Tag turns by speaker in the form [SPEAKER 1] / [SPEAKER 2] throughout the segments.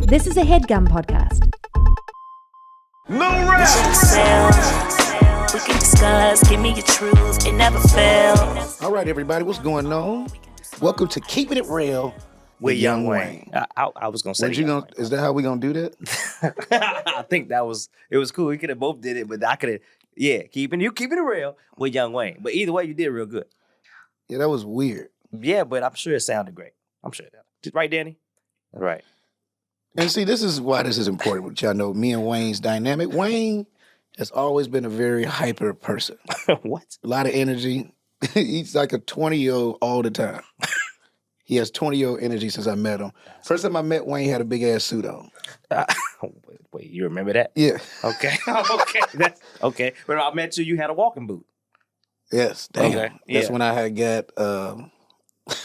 [SPEAKER 1] This is a Headgum podcast.
[SPEAKER 2] No rest.
[SPEAKER 3] We can discuss, give me your truth, it never fails.
[SPEAKER 2] All right, everybody, what's going on? Welcome to Keepin It Rel with Young Wayne.
[SPEAKER 4] I was gonna say,
[SPEAKER 2] Is that how we gonna do that?
[SPEAKER 4] I think it was cool. We could have both did it, but I could have, keeping it real with Young Wayne. But either way, you did real good.
[SPEAKER 2] Yeah, that was weird.
[SPEAKER 4] Yeah, but I'm sure it sounded great. I'm sure that. Right, Danny? Right.
[SPEAKER 2] And see, this is why this is important, which y'all know me and Wayne's dynamic. Wayne has always been a very hyper person.
[SPEAKER 4] What?
[SPEAKER 2] A lot of energy. He's like a 20-year-old all the time. He has 20-year-old energy since I met him. First time I met Wayne, he had a big-ass suit on.
[SPEAKER 4] Wait, you remember that?
[SPEAKER 2] Yeah.
[SPEAKER 4] Okay. That's okay. When I met you, you had a walking boot.
[SPEAKER 2] Yes. Damn.
[SPEAKER 4] Okay.
[SPEAKER 2] That's
[SPEAKER 4] Yeah.
[SPEAKER 2] when I had got...
[SPEAKER 4] Can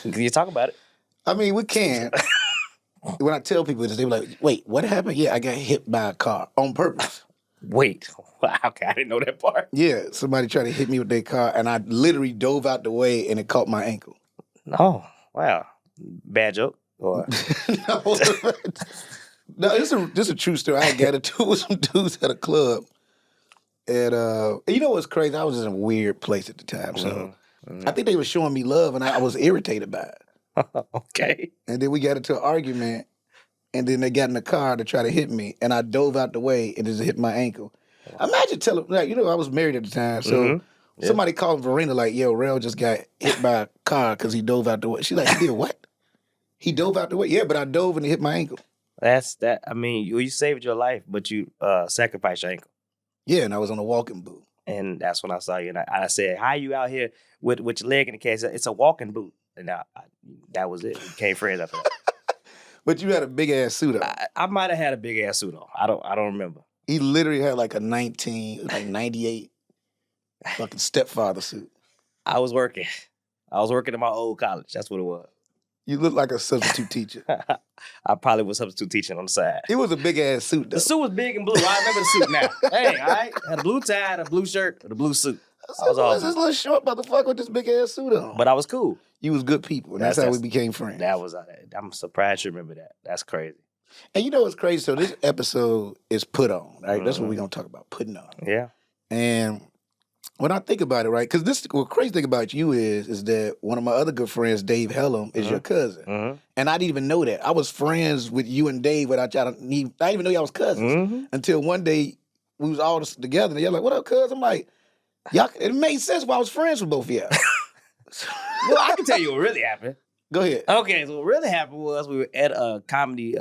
[SPEAKER 4] you talk about it?
[SPEAKER 2] I mean, we can. When I tell people this, they be like, wait, what happened? Yeah, I got hit by a car on purpose.
[SPEAKER 4] Wait. Okay, I didn't know that part.
[SPEAKER 2] Yeah, somebody tried to hit me with their car, and I literally dove out the way, and it caught my ankle.
[SPEAKER 4] No. Wow. Bad joke? Or...
[SPEAKER 2] No, this is a true story. I got into it with some dudes at a club. And you know what's crazy? I was in a weird place at the time. So I think they were showing me love, and I was irritated by it.
[SPEAKER 4] Okay.
[SPEAKER 2] And then we got into an argument, and then they got in the car to try to hit me, and I dove out the way and just hit my ankle. Imagine telling, like, I was married at the time, so somebody called Verena like, yo, Rel just got hit by a car because he dove out the way. She's like, he did what? He dove out the way? Yeah, but I dove and it hit my ankle.
[SPEAKER 4] That's that. I mean, you saved your life, but you sacrificed your ankle.
[SPEAKER 2] Yeah, and I was on a walking boot.
[SPEAKER 4] And that's when I saw you. And I said, how you out here with your leg in the case? It's a walking boot. And that was it. We became friends after that.
[SPEAKER 2] But you had a big-ass suit on.
[SPEAKER 4] I might have had a big-ass suit on. I don't remember.
[SPEAKER 2] He literally had like a 98 fucking stepfather suit.
[SPEAKER 4] I was working in my old college. That's what it was.
[SPEAKER 2] You look like a substitute teacher.
[SPEAKER 4] I probably was substitute teaching on the side.
[SPEAKER 2] It was a big-ass suit, though.
[SPEAKER 4] The suit was big and blue. I remember the suit now. Hey, all right? Had a blue tie, had a blue shirt, and a blue suit.
[SPEAKER 2] I was awesome. This little short motherfucker with this big-ass suit on.
[SPEAKER 4] But I was cool.
[SPEAKER 2] You was good people, and that's how we became friends.
[SPEAKER 4] I'm surprised you remember that. That's crazy.
[SPEAKER 2] And you know what's crazy? So this episode is put on, right? That's what we're going to talk about, putting on.
[SPEAKER 4] Yeah.
[SPEAKER 2] And when I think about it, right, because the crazy thing about you is that one of my other good friends, Dave Headgum, is your cousin. And I didn't even know that. I was friends with you and Dave without y'all. I didn't even know y'all was cousins until one day we was all together, and y'all like, what up, cuz? I'm like, y'all. It made sense why I was friends with both of y'all.
[SPEAKER 4] Well, I can tell you what really happened.
[SPEAKER 2] Go ahead.
[SPEAKER 4] Okay, so what really happened was we were at a comedy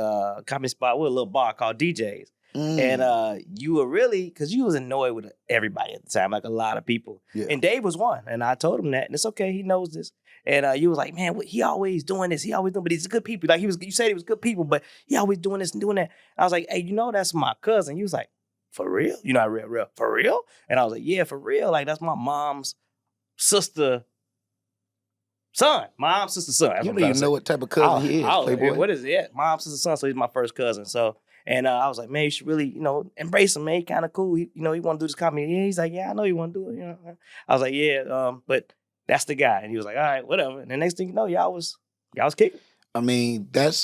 [SPEAKER 4] spot with a little bar called DJ's. And you were really, because you was annoyed with everybody at the time, like a lot of people. Yeah. And Dave was one. And I told him that. And it's okay, he knows this. And you was like, man, he always doing this. He always doing, but he's good people. Like you said he was good people, but he always doing this and doing that. I was like, hey, that's my cousin. He was like, for real? You're not real? For real? And I was like, yeah, for real. Like that's my mom's sister. Son. Mom's sister son. That's
[SPEAKER 2] you don't even know what type of cousin he is, Playboy.
[SPEAKER 4] What is it? Yeah, mom's sister son, so he's my first cousin. So, and I was like, man, you should really, embrace him, man. He kind of cool. He want to do this comedy. Yeah, he's like, yeah, I know you want to do it. I was like, yeah, but that's the guy. And he was like, all right, whatever. And the next thing you know, y'all was kicking.
[SPEAKER 2] I mean, that's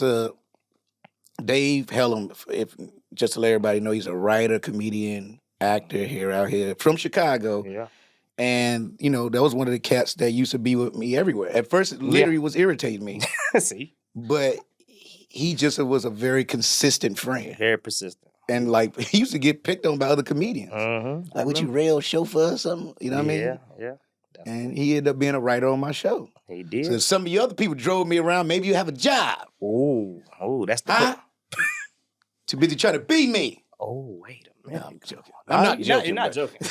[SPEAKER 2] Dave Headgum. If just to let everybody know, he's a writer, comedian, actor out here from Chicago. Yeah. And, that was one of the cats that used to be with me everywhere. At first, it literally was irritating me.
[SPEAKER 4] See?
[SPEAKER 2] But he just was a very consistent friend.
[SPEAKER 4] Very persistent.
[SPEAKER 2] And, like, he used to get picked on by other comedians. Like, what you Rel chauffeur or something? You know what I mean?
[SPEAKER 4] Yeah.
[SPEAKER 2] And he ended up being a writer on my show.
[SPEAKER 4] He did.
[SPEAKER 2] So some of you other people drove me around. Maybe you have a job.
[SPEAKER 4] Oh, that's the
[SPEAKER 2] Too busy trying to be me.
[SPEAKER 4] Oh, wait a minute.
[SPEAKER 2] No, I'm joking. I'm not joking.
[SPEAKER 4] You're not joking.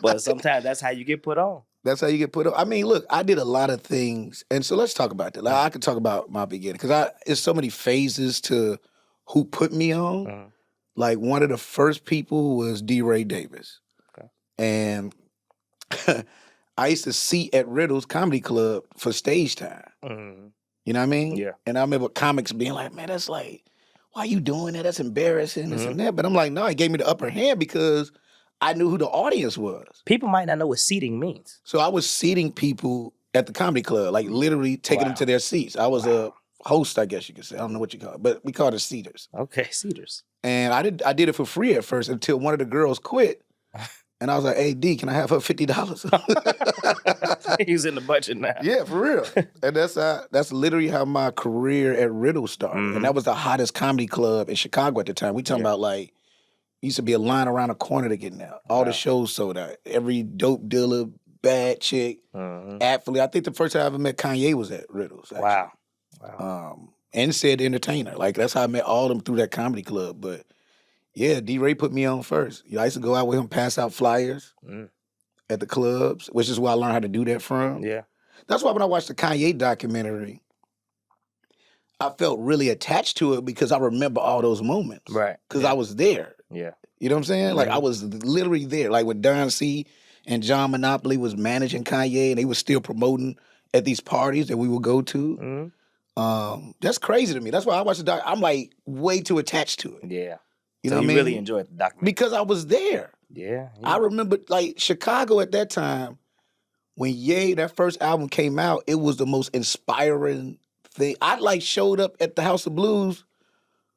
[SPEAKER 4] But sometimes that's how you get put on.
[SPEAKER 2] That's how you get put on. I mean, look, I did a lot of things. And so let's talk about that. Like, I could talk about my beginning. Because there's so many phases to who put me on. Like, one of the first people was D. Ray Davis. Okay. And I used to sit at Riddle's Comedy Club for stage time. You know what I mean?
[SPEAKER 4] Yeah.
[SPEAKER 2] And I remember comics being like, man, that's like, why are you doing that? That's embarrassing, this and that. But I'm like, no, it gave me the upper hand because I knew who the audience was.
[SPEAKER 4] People might not know what seating means.
[SPEAKER 2] So I was seating people at the comedy club, like literally taking them to their seats. I was a host, I guess you could say. I don't know what you call it, but we called it Cedars.
[SPEAKER 4] Okay, Cedars.
[SPEAKER 2] And I did it for free at first until one of the girls quit. And I was like, hey, D, can I have her $50?
[SPEAKER 4] He's in the budget now.
[SPEAKER 2] Yeah, for real. And that's literally how my career at Riddle started.
[SPEAKER 4] Mm-hmm.
[SPEAKER 2] And that was the hottest comedy club in Chicago at the time. We talking about like, used to be a line around the corner to get in there. All the shows sold out. Every dope dealer, bad chick, athlete. I think the first time I ever met Kanye was at Riddle's. Actually.
[SPEAKER 4] Wow.
[SPEAKER 2] And said entertainer. Like that's how I met all of them through that comedy club. But yeah, D-Ray put me on first. I used to go out with him, pass out flyers at the clubs, which is where I learned how to do that from.
[SPEAKER 4] Yeah.
[SPEAKER 2] That's why when I watched the Kanye documentary, I felt really attached to it because I remember all those moments.
[SPEAKER 4] Right.
[SPEAKER 2] Because I was there.
[SPEAKER 4] Yeah.
[SPEAKER 2] You know what I'm saying? Like I was literally there. Like when Don C and John Monopoly was managing Kanye and they were still promoting at these parties that we would go to. That's crazy to me. That's why I watch the doc. I'm like way too attached to it.
[SPEAKER 4] Yeah.
[SPEAKER 2] You
[SPEAKER 4] so
[SPEAKER 2] know what I mean?
[SPEAKER 4] really enjoyed the documentary.
[SPEAKER 2] Because I was there.
[SPEAKER 4] Yeah.
[SPEAKER 2] I remember like Chicago at that time, when Ye, that first album came out, it was the most inspiring thing. I like showed up at the House of Blues.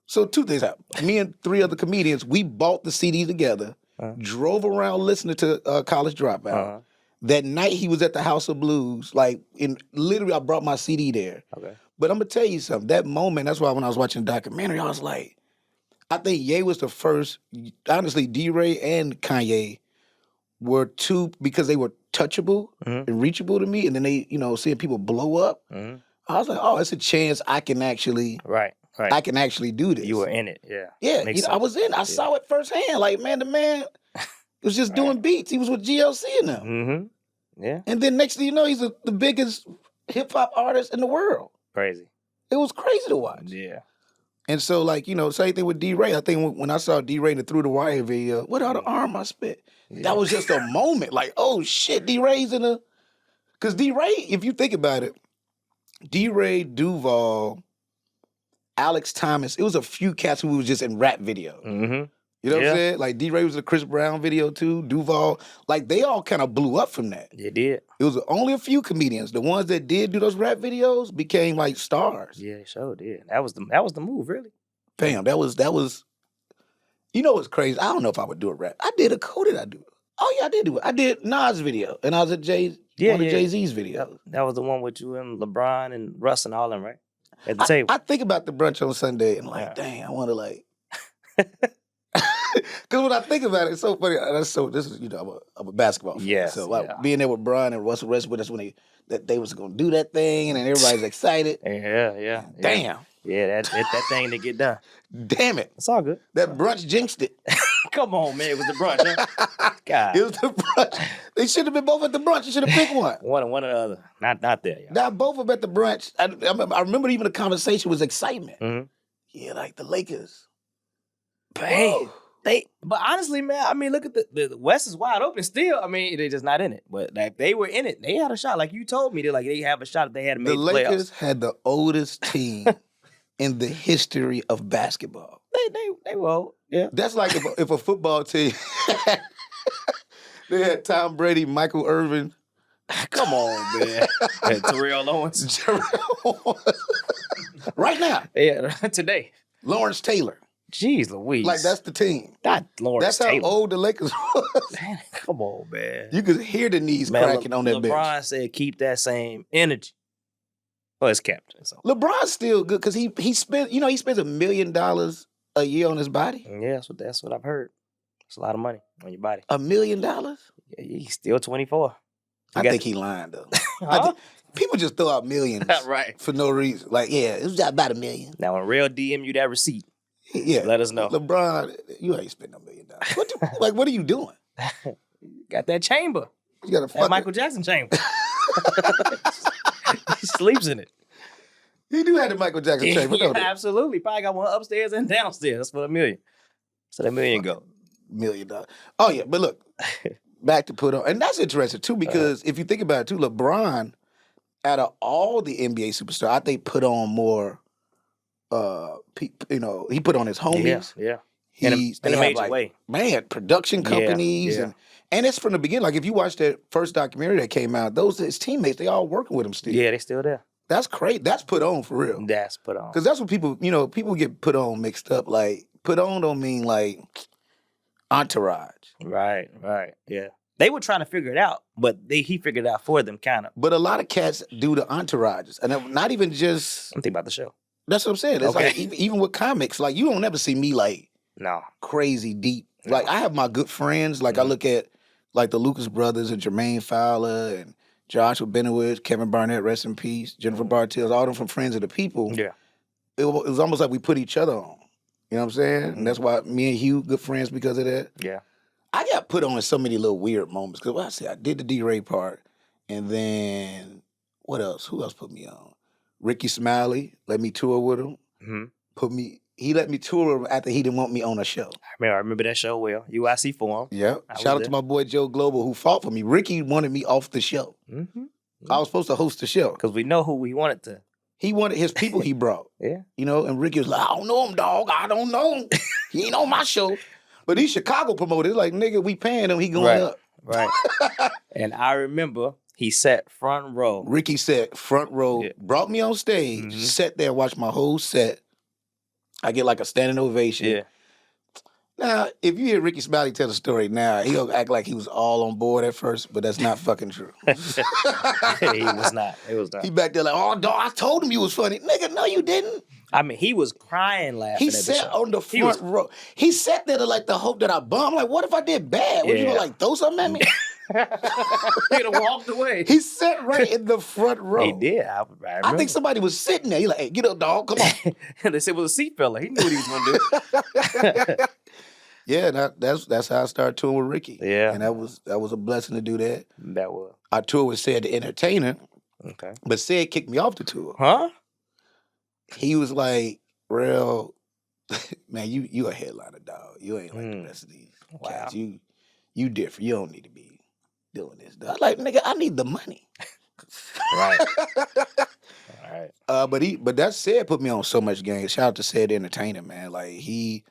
[SPEAKER 2] So two things happened. Me and three other comedians, we bought the CD together, drove around listening to College Dropout. That night he was at the House of Blues, literally I brought my CD there.
[SPEAKER 4] Okay.
[SPEAKER 2] But I'm gonna tell you something, that moment, that's why when I was watching the documentary, I was like, I think Ye was the first, honestly, D-Ray and Kanye were two, because they were touchable and reachable to me, and then they, seeing people blow up, I was like, oh, it's a chance I can actually, I can actually do this.
[SPEAKER 4] You were in it, yeah.
[SPEAKER 2] Yeah, I was in. I saw it firsthand. Like, man, the man was just doing beats. He was with GLC and them.
[SPEAKER 4] Yeah.
[SPEAKER 2] And then next thing you know, he's the biggest hip-hop artist in the world.
[SPEAKER 4] Crazy.
[SPEAKER 2] It was crazy to watch.
[SPEAKER 4] Yeah.
[SPEAKER 2] And so, same thing with D-Ray. I think when I saw D-Ray in the Through the Wire video, what other arm I spit? Yeah. That was just a moment. Like, oh, shit, D-Ray's in a... Because D-Ray, if you think about it, D-Ray, Duval, Alex Thomas, it was a few cats who was just in rap videos. You know what I'm saying? Like, D-Ray was in a Chris Brown video, too. Duval. Like, they all kind of blew up from that.
[SPEAKER 4] They did.
[SPEAKER 2] It was only a few comedians. The ones that did do those rap videos became, like, stars.
[SPEAKER 4] Yeah, they sure did. That was the move, really.
[SPEAKER 2] Bam, that was... You know what's crazy? I don't know if I would do a rap. I did who did I do? Oh, yeah, I did do it. I did Nas' video, and I was at one of Jay-Z's videos.
[SPEAKER 4] That was the one with you and LeBron and Russ and all them, right? At the table.
[SPEAKER 2] I think about the brunch on Sunday and dang, I want to like... Because when I think about it, it's so funny. I'm a basketball fan.
[SPEAKER 4] Yes,
[SPEAKER 2] so being there with Bron and Russell Westbrook, that's when they was going to do that thing, and then everybody's excited.
[SPEAKER 4] Yeah.
[SPEAKER 2] Damn.
[SPEAKER 4] Yeah, that thing to get done.
[SPEAKER 2] Damn it.
[SPEAKER 4] It's all good.
[SPEAKER 2] That brunch jinxed it.
[SPEAKER 4] Come on, man. It was the brunch, huh? God.
[SPEAKER 2] It was the brunch. They should have been both at the brunch. You should have picked one.
[SPEAKER 4] One or the other. Not there, y'all.
[SPEAKER 2] Now, both of them at the brunch. I remember even the conversation was excitement. Yeah, like the Lakers.
[SPEAKER 4] Bang. But honestly, man, I mean, look at the West is wide open still. I mean, they're just not in it. But like, they were in it. They had a shot. Like you told me, they have a shot if they had made the playoffs. The Lakers
[SPEAKER 2] had the oldest team in the history of basketball.
[SPEAKER 4] They were old. Yeah.
[SPEAKER 2] That's like if a football team they had Tom Brady, Michael Irvin.
[SPEAKER 4] Come on, man. And Terrell Owens.
[SPEAKER 2] Right now.
[SPEAKER 4] Yeah, today.
[SPEAKER 2] Lawrence Taylor.
[SPEAKER 4] Jeez Louise.
[SPEAKER 2] Like, that's the team.
[SPEAKER 4] Not Lawrence Taylor.
[SPEAKER 2] That's how old the Lakers was.
[SPEAKER 4] Man, come on, man.
[SPEAKER 2] You could hear the knees cracking on that bench.
[SPEAKER 4] LeBron said keep that same energy. Well, it's captain. So.
[SPEAKER 2] LeBron's still good because he spends $1 million a year on his body.
[SPEAKER 4] Yeah, that's what I've heard. It's a lot of money on your body.
[SPEAKER 2] $1 million?
[SPEAKER 4] Yeah, he's still 24.
[SPEAKER 2] I think he lying, though.
[SPEAKER 4] Huh?
[SPEAKER 2] People just throw out millions
[SPEAKER 4] right.
[SPEAKER 2] for no reason. Like, yeah, it was about $1 million.
[SPEAKER 4] Now, when Real DM you that receipt, let us know.
[SPEAKER 2] LeBron, you ain't spending $1 million. What are you doing?
[SPEAKER 4] Got that chamber.
[SPEAKER 2] You got
[SPEAKER 4] that Michael Jackson chamber. He sleeps in it.
[SPEAKER 2] He do have the Michael Jackson chamber, don't he?
[SPEAKER 4] Absolutely. Probably got one upstairs and downstairs. That's for $1 million. So that $1 million go.
[SPEAKER 2] $1 million. Oh, yeah. But look, back to put on. And that's interesting, too, because if you think about it, too, LeBron, out of all the NBA superstars, I think put on more, he put on his homies.
[SPEAKER 4] Yeah. In a major way.
[SPEAKER 2] Man, production companies.
[SPEAKER 4] Yeah.
[SPEAKER 2] And it's from the beginning. Like, if you watch that first documentary that came out, his teammates, they all working with him still.
[SPEAKER 4] Yeah, they still there.
[SPEAKER 2] That's crazy. That's put on for real.
[SPEAKER 4] That's put on.
[SPEAKER 2] Because that's what people, people get put on mixed up. Like, put on don't mean like entourage.
[SPEAKER 4] Right. Yeah. They were trying to figure it out, but he figured it out for them, kind of.
[SPEAKER 2] But a lot of cats do the entourages. And not even just...
[SPEAKER 4] I'm thinking about the show.
[SPEAKER 2] That's what I'm saying. It's like, even with comics, like, you don't ever see me like crazy deep. No. Like, I have my good friends. Like, I look at like the Lucas brothers and Jermaine Fowler and Joshua Benowitz, Kevin Barnett, rest in peace, Jennifer Bartels, all them from Friends of the People.
[SPEAKER 4] Yeah.
[SPEAKER 2] It was almost like we put each other on. You know what I'm saying? And that's why me and Hugh, good friends because of that.
[SPEAKER 4] Yeah.
[SPEAKER 2] I got put on in so many little weird moments. Because I did the D-Ray part. And then, what else? Who else put me on? Ricky Smiley let me tour with him. Mm-hmm. He let me tour him after he didn't want me on a show.
[SPEAKER 4] I remember that show well. UIC Forum.
[SPEAKER 2] Yeah. Shout out to my boy Joe Global who fought for me. Ricky wanted me off the show. Mm-hmm. I was supposed to host the show.
[SPEAKER 4] Because we know who we wanted to.
[SPEAKER 2] He wanted his people he brought.
[SPEAKER 4] Yeah.
[SPEAKER 2] And Ricky was like, I don't know him, dog. I don't know him. He ain't on my show. But these Chicago promoters, like, nigga, we paying him. He going up.
[SPEAKER 4] Right. And I remember he sat front row.
[SPEAKER 2] Ricky sat front row, brought me on stage, sat there and watched my whole set. I get like a standing ovation. Yeah. Now, if you hear Ricky Smiley tell the story now, he'll act like he was all on board at first, but that's not fucking true.
[SPEAKER 4] He was not. It was not.
[SPEAKER 2] He back there like, oh, dog, I told him you was funny. Nigga, no, you didn't.
[SPEAKER 4] I mean, he was crying laughing.
[SPEAKER 2] He sat on the front row. He sat there to like the hope that I bum. Like, what if I did bad? Would you gonna like throw something at me?
[SPEAKER 4] He'd have walked away.
[SPEAKER 2] He sat right in the front row.
[SPEAKER 4] He did.
[SPEAKER 2] I think somebody was sitting there. He like, hey, get up, dog. Come on.
[SPEAKER 4] They said it was a seat fella. He knew what he was gonna do.
[SPEAKER 2] Yeah, that's how I started touring with Ricky.
[SPEAKER 4] Yeah,
[SPEAKER 2] and that was a blessing to do that.
[SPEAKER 4] That was.
[SPEAKER 2] I toured with Sid the Entertainer.
[SPEAKER 4] Okay,
[SPEAKER 2] but Sid kicked me off the tour.
[SPEAKER 4] Huh?
[SPEAKER 2] He was like, "Rel, man, you a headliner, dog. You ain't like the rest of these cats. You different. You don't need to be doing this, dog." Like, nigga, I need the money.
[SPEAKER 4] Right. All right.
[SPEAKER 2] But that Sid put me on so much game. Shout out to Sid the Entertainer, man. Like he.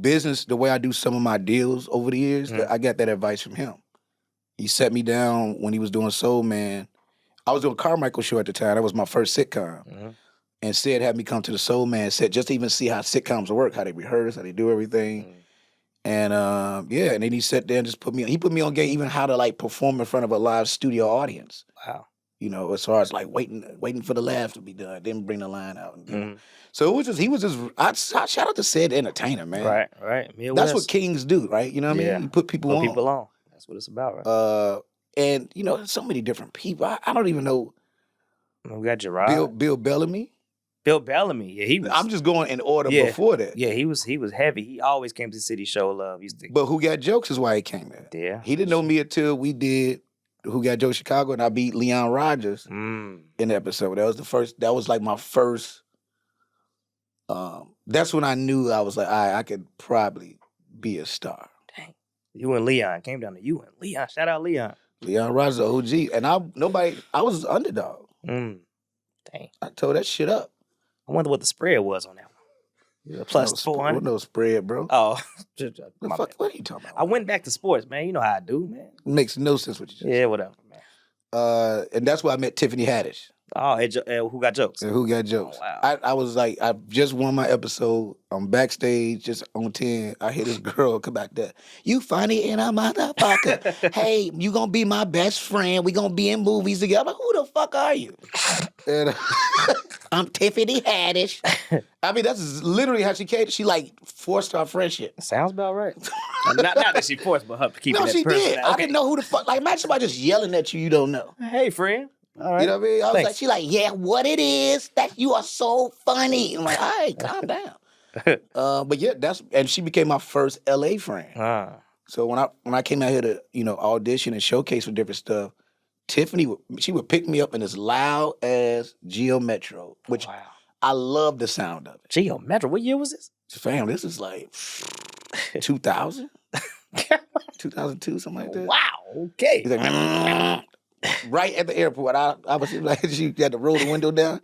[SPEAKER 2] Business, the way I do some of my deals over the years, I got that advice from him. He set me down when he was doing Soul Man. I was doing Carmichael Show at the time. That was my first sitcom. Mm-hmm. And Sid had me come to the Soul Man set just to even see how sitcoms work, how they rehearse, how they do everything. Mm-hmm. And and then he sat there and just put me on game, even how to like perform in front of a live studio audience.
[SPEAKER 4] Wow.
[SPEAKER 2] As far as like waiting for the laugh to be done, then bring the line out. So he was just. I shout out to Sid the Entertainer, man.
[SPEAKER 4] Right.
[SPEAKER 2] That's what kings do, right? You know what I mean? You put people on.
[SPEAKER 4] That's what it's about, right?
[SPEAKER 2] And so many different people. I don't even know.
[SPEAKER 4] We got Gerard.
[SPEAKER 2] Bill Bellamy.
[SPEAKER 4] Bill Bellamy, yeah, he was.
[SPEAKER 2] I'm just going in order before that.
[SPEAKER 4] Yeah, he was heavy. He always came to City Show Love.
[SPEAKER 2] But Who Got Jokes is why he came there.
[SPEAKER 4] Yeah.
[SPEAKER 2] He didn't know me until we did Who Got Jokes Chicago, and I beat Leon Rogers in the episode. That was like my first. That's when I knew I was like, I could probably be a star.
[SPEAKER 4] Dang. You and Leon came down to you and Leon. Shout out Leon.
[SPEAKER 2] Leon Rogers, OG, and I was an underdog.
[SPEAKER 4] Dang.
[SPEAKER 2] I tore that shit up.
[SPEAKER 4] I wonder what the spread was on that one. Plus 400.
[SPEAKER 2] No spread, bro.
[SPEAKER 4] Oh,
[SPEAKER 2] what are you talking about?
[SPEAKER 4] I went back to sports, man. You know how I do, man.
[SPEAKER 2] It makes no sense what you just said.
[SPEAKER 4] Yeah, whatever, man.
[SPEAKER 2] And that's why I met Tiffany Haddish.
[SPEAKER 4] Oh, Who Got Jokes?
[SPEAKER 2] And Who Got Jokes?
[SPEAKER 4] Oh, wow.
[SPEAKER 2] I was like, I just won my episode. I'm backstage, just on 10. I hear this girl come back there. You funny in a motherfucker. Hey, you gonna be my best friend. We gonna be in movies together. I'm like, who the fuck are you? And I'm Tiffany Haddish. I mean, that's literally how she came. She like forced our friendship.
[SPEAKER 4] Sounds about right. not that she forced, but her keeping that person.
[SPEAKER 2] No, she did.
[SPEAKER 4] Okay.
[SPEAKER 2] I didn't know who the fuck. Like, imagine somebody just yelling at you don't know.
[SPEAKER 4] Hey, friend. All right.
[SPEAKER 2] You know what I mean? I was
[SPEAKER 4] Thanks.
[SPEAKER 2] like, she like, yeah, what it is that you are so funny. I'm like, all right, calm down. But yeah, and she became my first LA friend. So when I came out here to, audition and showcase for different stuff, Tiffany, she would pick me up in this loud ass Geo Metro, which I love the sound of it.
[SPEAKER 4] Geo Metro, what year was this?
[SPEAKER 2] Fam, this is like 2000? 2002, something like that.
[SPEAKER 4] Wow, okay.
[SPEAKER 2] He's like, right at the airport. I was like, she had to roll the window down.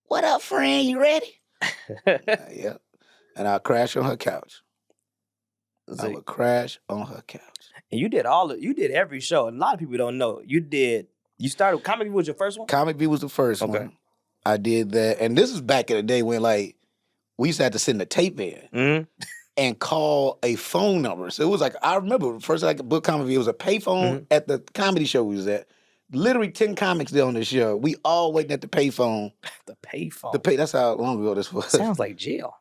[SPEAKER 2] What up, friend? You ready? Yeah. And I'll crash on her couch. I would crash on her couch.
[SPEAKER 4] And you did every show. And a lot of people don't know. You did You started Comic View was your first one?
[SPEAKER 2] Comic View was the first one. I did that. And this is back in the day when, like, we used to have to send a tape in and call a phone number. So it was like, I remember the first time I could book Comic View, it was a payphone at the comedy show we was at. Literally 10 comics there on the show. We all waiting at the payphone.
[SPEAKER 4] The payphone?
[SPEAKER 2] That's how long ago this was.
[SPEAKER 4] Sounds like jail.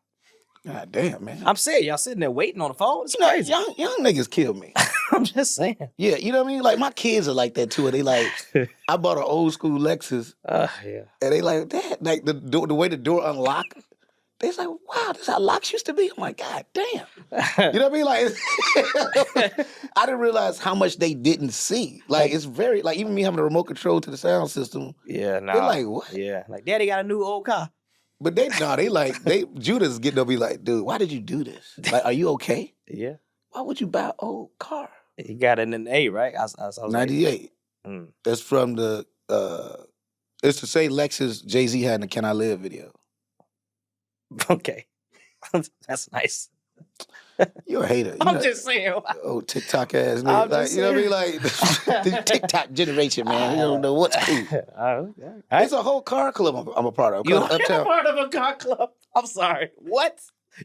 [SPEAKER 2] God damn, man.
[SPEAKER 4] I'm saying, y'all sitting there waiting on the phone? It's crazy.
[SPEAKER 2] Young niggas kill me.
[SPEAKER 4] I'm just saying.
[SPEAKER 2] Yeah, you know what I mean? Like, my kids are like that, too. And they like, I bought an old school Lexus.
[SPEAKER 4] Yeah.
[SPEAKER 2] And they like, Dad, like, the way the door unlocked, they was like, wow, this is how locks used to be. I'm like, God damn. You know what I mean? Like, I didn't realize how much they didn't see. Like, it's very, like, even me having a remote control to the sound system.
[SPEAKER 4] Yeah, nah.
[SPEAKER 2] They're like, what?
[SPEAKER 4] Yeah. Like, Daddy got a new old car.
[SPEAKER 2] But Judah's getting up, be like, dude, why did you do this? Like, are you okay?
[SPEAKER 4] Yeah.
[SPEAKER 2] Why would you buy an old car?
[SPEAKER 4] He got it in an A, right? I was
[SPEAKER 2] 98. That's from the, it's the same Lexus Jay-Z had in the Can I Live video.
[SPEAKER 4] Okay. That's nice.
[SPEAKER 2] You're a hater.
[SPEAKER 4] I'm just saying.
[SPEAKER 2] Oh, TikTok ass nigga. Like, you know what I mean? Like, the TikTok generation, man. You don't know what's cool. It's a whole car club I'm a part of.
[SPEAKER 4] You're part of a car club? I'm sorry. What?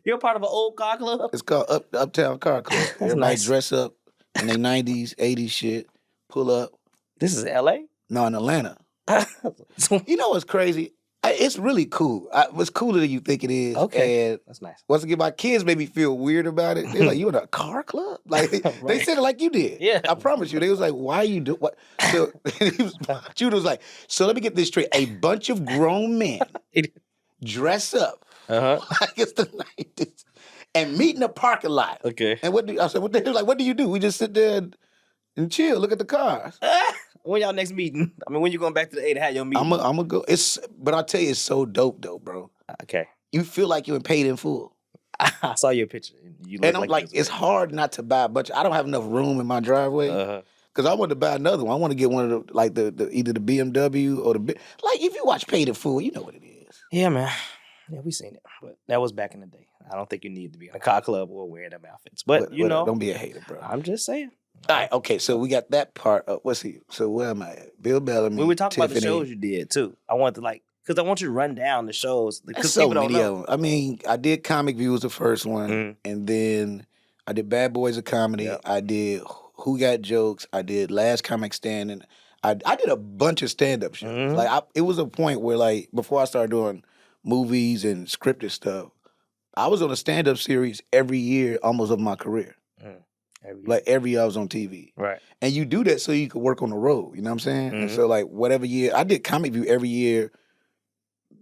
[SPEAKER 4] You're part of an old car club?
[SPEAKER 2] It's called Uptown Car Club. Everybody
[SPEAKER 4] nice.
[SPEAKER 2] Dress up in their 90s, 80s shit, pull up.
[SPEAKER 4] This is L.A.?
[SPEAKER 2] No, in Atlanta. You know what's crazy? It's really cool. It's cooler than you think it is.
[SPEAKER 4] Okay,
[SPEAKER 2] and
[SPEAKER 4] that's nice.
[SPEAKER 2] Once again, my kids made me feel weird about it. They're like, "You in a car club?" Like they said it like you did.
[SPEAKER 4] Yeah,
[SPEAKER 2] I promise you. They was like, "Why are you doing what?" So Judah was like, "So let me get this straight: a bunch of grown men dress up like it's the 90s and meet in a parking lot."
[SPEAKER 4] Okay.
[SPEAKER 2] And I said, "What?" They were like, "What do you do?" We just sit there and chill, look at the cars.
[SPEAKER 4] When y'all next meeting? I mean, when you going back to the A to have your meeting?
[SPEAKER 2] I'm gonna go. But I'll tell you, it's so dope though, bro.
[SPEAKER 4] Okay.
[SPEAKER 2] You feel like you're paid in full.
[SPEAKER 4] I saw your picture.
[SPEAKER 2] And I'm like, it's hard not to buy a bunch. I don't have enough room in my driveway because I want to buy another one. I want to get one of the like the either the BMW or the like. If you watch Paid in Full, you know what it is.
[SPEAKER 4] Yeah, man. Yeah, we seen it, but that was back in the day. I don't think you need to be in a car club or wearing them outfits. But you know,
[SPEAKER 2] don't be a hater, bro.
[SPEAKER 4] I'm just saying.
[SPEAKER 2] All right, okay, so we got that part. Let's see. So where am I at? Bill Bellamy.
[SPEAKER 4] We were talking
[SPEAKER 2] Tiffany.
[SPEAKER 4] about the shows you did too. I want to because I want you to run down the shows.
[SPEAKER 2] There's so many of them. I mean, I did Comic View was the first one, and then I did Bad Boys of Comedy. Yep. I did Who Got Jokes. I did Last Comic Standing. I did a bunch of stand-up shows. Like it was a point where like before I started doing movies and scripted stuff, I was on a stand-up series every year almost of my career. Every year I was on TV.
[SPEAKER 4] Right.
[SPEAKER 2] And you do that so you could work on the road. You know what I'm saying? And so like whatever year, I did Comic View every year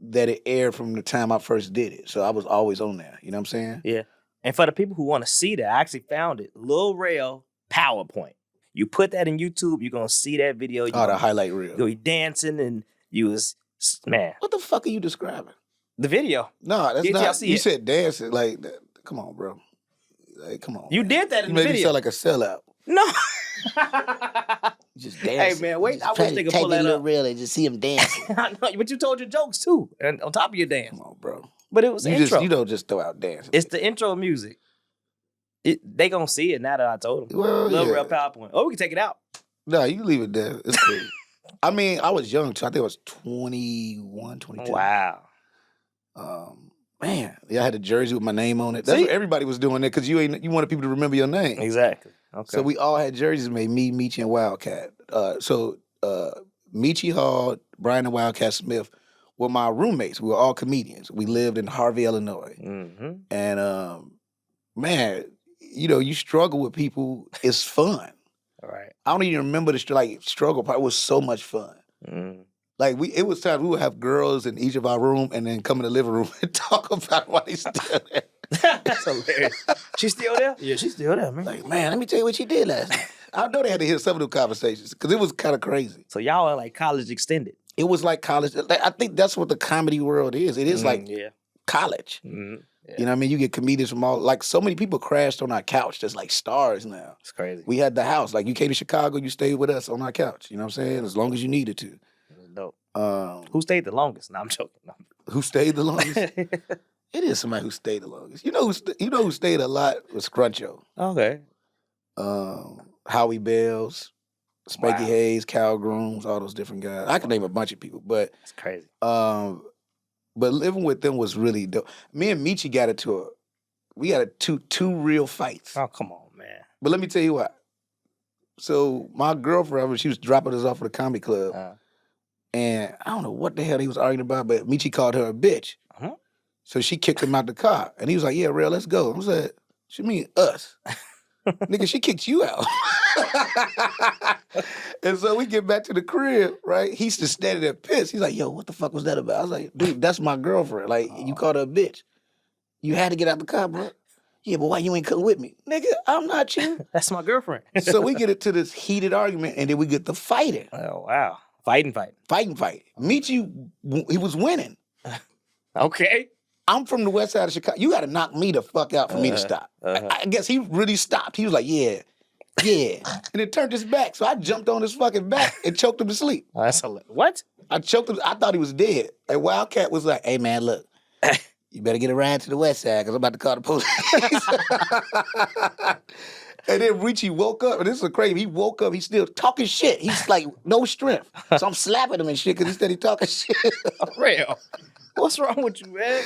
[SPEAKER 2] that it aired from the time I first did it. So I was always on there. You know what I'm saying?
[SPEAKER 4] Yeah. And for the people who want to see that, I actually found it. Lil Rel PowerPoint. You put that in YouTube, you're going to see that video.
[SPEAKER 2] The highlight reel.
[SPEAKER 4] You're dancing and you was, man.
[SPEAKER 2] What the fuck are you describing?
[SPEAKER 4] The video.
[SPEAKER 2] No, that's not. You said dancing. Like, come on, bro. Like, come on.
[SPEAKER 4] You did that in the video.
[SPEAKER 2] You made me sound like a sellout.
[SPEAKER 4] No.
[SPEAKER 2] Just dancing.
[SPEAKER 4] Hey, man, wait. I wish they could pull that up.
[SPEAKER 2] Reel and just see him dancing.
[SPEAKER 4] I know, but you told your jokes, too, and on top of your dance.
[SPEAKER 2] Come on, bro.
[SPEAKER 4] But it was the intro.
[SPEAKER 2] You don't just throw out dancing.
[SPEAKER 4] It's the intro music. They going to see it now that I told them.
[SPEAKER 2] Well,
[SPEAKER 4] Lil Rel PowerPoint. Oh, we can take it out.
[SPEAKER 2] No, you leave it there. It's cool. I mean, I was young, too. I think I was 21, 22.
[SPEAKER 4] Wow.
[SPEAKER 2] Man, I had a jersey with my name on it. That's what everybody was doing there because you wanted people to remember your name.
[SPEAKER 4] Exactly. Okay.
[SPEAKER 2] So we all had jerseys made, me, Meechie, and Wildcat. Meechie Hall, Brian and Wildcat Smith were my roommates. We were all comedians. We lived in Harvey, Illinois. And man, you struggle with people. It's fun.
[SPEAKER 4] All right.
[SPEAKER 2] I don't even remember the struggle part. It was so much fun. Like it was times we would have girls in each of our room and then come in the living room and talk about why they still there.
[SPEAKER 4] That's hilarious. She's still there? Yeah, she's still there, man.
[SPEAKER 2] Like, man, let me tell you what she did last night. I know they had to hear some of the conversations because it was kind of crazy.
[SPEAKER 4] So y'all are like college extended.
[SPEAKER 2] It was like college. I think that's what the comedy world is. It is like college. Yeah. You know what I mean? You get comedians from all, like so many people crashed on our couch that's like stars now.
[SPEAKER 4] It's crazy.
[SPEAKER 2] We had the house. Like you came to Chicago, you stayed with us on our couch. You know what I'm saying? As long as you needed to.
[SPEAKER 4] Dope. Who stayed the longest? No, I'm joking. No.
[SPEAKER 2] Who stayed the longest? It is somebody who stayed the longest. You know who stayed a lot was Scruncho.
[SPEAKER 4] Okay.
[SPEAKER 2] Howie Bells. Spanky Hayes, Cal Grooms, all those different guys. I can name a bunch of people, but
[SPEAKER 4] That's crazy.
[SPEAKER 2] but living with them was really dope. Me and Michi got into two real fights.
[SPEAKER 4] Oh, come on, man.
[SPEAKER 2] But let me tell you what. So my girlfriend, she was dropping us off at the comedy club, and I don't know what the hell he was arguing about, but Michi called her a bitch.
[SPEAKER 4] Uh-huh.
[SPEAKER 2] So she kicked him out the car, and he was like, "Yeah, Rel, let's go." I said, "She mean us, nigga? She kicked you out." And so we get back to the crib, right? He's just standing there pissed. He's like, "Yo, what the fuck was that about?" I was like, "Dude, that's my girlfriend. Like, you called her a bitch. You had to get out the car, bro." "Yeah, but why you ain't come with me?" "Nigga, I'm not you."
[SPEAKER 4] That's my girlfriend.
[SPEAKER 2] So we get into this heated argument, and then we get to fighting.
[SPEAKER 4] Oh, wow. Fighting.
[SPEAKER 2] Michi, he was winning.
[SPEAKER 4] Okay.
[SPEAKER 2] I'm from the west side of Chicago. You got to knock me the fuck out for me to stop. I guess he really stopped. He was like, yeah. And it turned his back. So I jumped on his fucking back and choked him to sleep.
[SPEAKER 4] Oh, that's what?
[SPEAKER 2] I choked him. I thought he was dead. And Wildcat was like, "Hey, man, look. You better get a ride to the west side because I'm about to call the police." And then Richie woke up, and this is crazy. He woke up, he's still talking shit. He's like, no strength. So I'm slapping him and shit because he said he talking shit.
[SPEAKER 4] Real. What's wrong with you, man?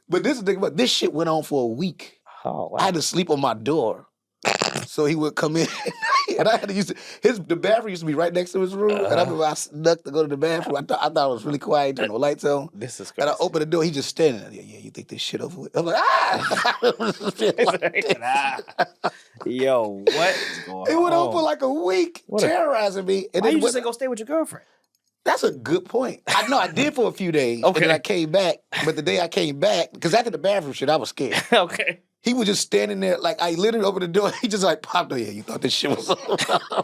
[SPEAKER 2] But this is the thing about this shit went on for a week.
[SPEAKER 4] Oh, wow.
[SPEAKER 2] I had to sleep on my door. So he would come in, and I had to use the bathroom used to be right next to his room. And I remember I snuck to go to the bathroom. I thought it was really quiet, turned the lights on.
[SPEAKER 4] This is crazy.
[SPEAKER 2] And I opened the door, he just standing there. Yeah, you think this shit over with? I'm like, ah!
[SPEAKER 4] Yo, what is going on?
[SPEAKER 2] It went on for like a week, terrorizing me. And
[SPEAKER 4] why
[SPEAKER 2] then
[SPEAKER 4] you just ain't go stay with your girlfriend?
[SPEAKER 2] That's a good point. I know I did for a few days.
[SPEAKER 4] Okay.
[SPEAKER 2] And then I came back. But the day I came back, because after the bathroom shit, I was scared.
[SPEAKER 4] Okay.
[SPEAKER 2] He was just standing there, like, I literally opened the door. He just like popped on. "Yeah, you thought this shit was over."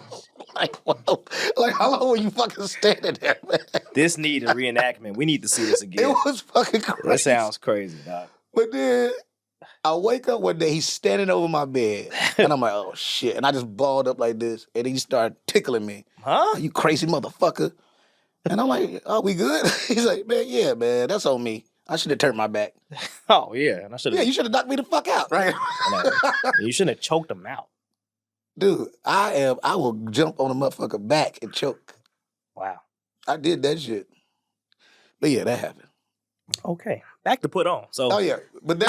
[SPEAKER 2] Like, whoa. Like, how long were you fucking standing there, man?
[SPEAKER 4] This need a reenactment. We need to see this again.
[SPEAKER 2] It was fucking crazy.
[SPEAKER 4] That sounds crazy, dog.
[SPEAKER 2] But then I wake up one day, he's standing over my bed. And I'm like, oh, shit. And I just balled up like this. And he started tickling me.
[SPEAKER 4] Huh?
[SPEAKER 2] "You crazy motherfucker." And I'm like, "Oh, we good?" He's like, "Man, yeah, man, that's on me. I should have turned my back."
[SPEAKER 4] Oh, yeah. And I should have.
[SPEAKER 2] Yeah, you should have knocked me the fuck out, right?
[SPEAKER 4] You shouldn't have choked him out.
[SPEAKER 2] Dude, I will jump on a motherfucker back and choke.
[SPEAKER 4] Wow.
[SPEAKER 2] I did that shit. But yeah, that happened.
[SPEAKER 4] Okay. Back to put on. So.
[SPEAKER 2] Oh yeah, but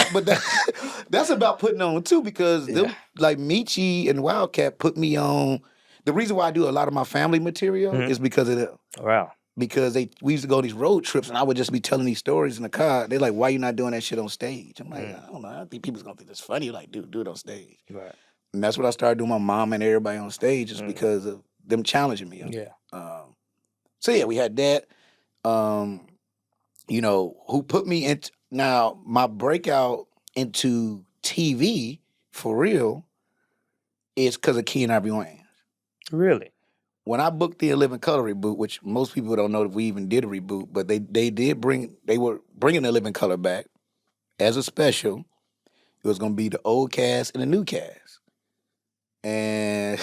[SPEAKER 2] that's about putting on too, because them, like Michi and Wildcat put me on. The reason why I do a lot of my family material is because of them.
[SPEAKER 4] Wow.
[SPEAKER 2] Because we used to go on these road trips, and I would just be telling these stories in the car. They're like, "Why you not doing that shit on stage?" I'm like, "I don't know. I think people's gonna think that's funny. Like, do it on stage."
[SPEAKER 4] Right.
[SPEAKER 2] And that's what I started doing. My mom and everybody on stage is because of them challenging me.
[SPEAKER 4] Yeah.
[SPEAKER 2] So yeah, we had that. You know, who put me into now my breakout into TV for real is because of Key and Ivory Wayans.
[SPEAKER 4] Really?
[SPEAKER 2] When I booked the 11 Color reboot, which most people don't know if we even did a reboot, but they were bringing the 11 Color back as a special. It was going to be the old cast and the new cast. And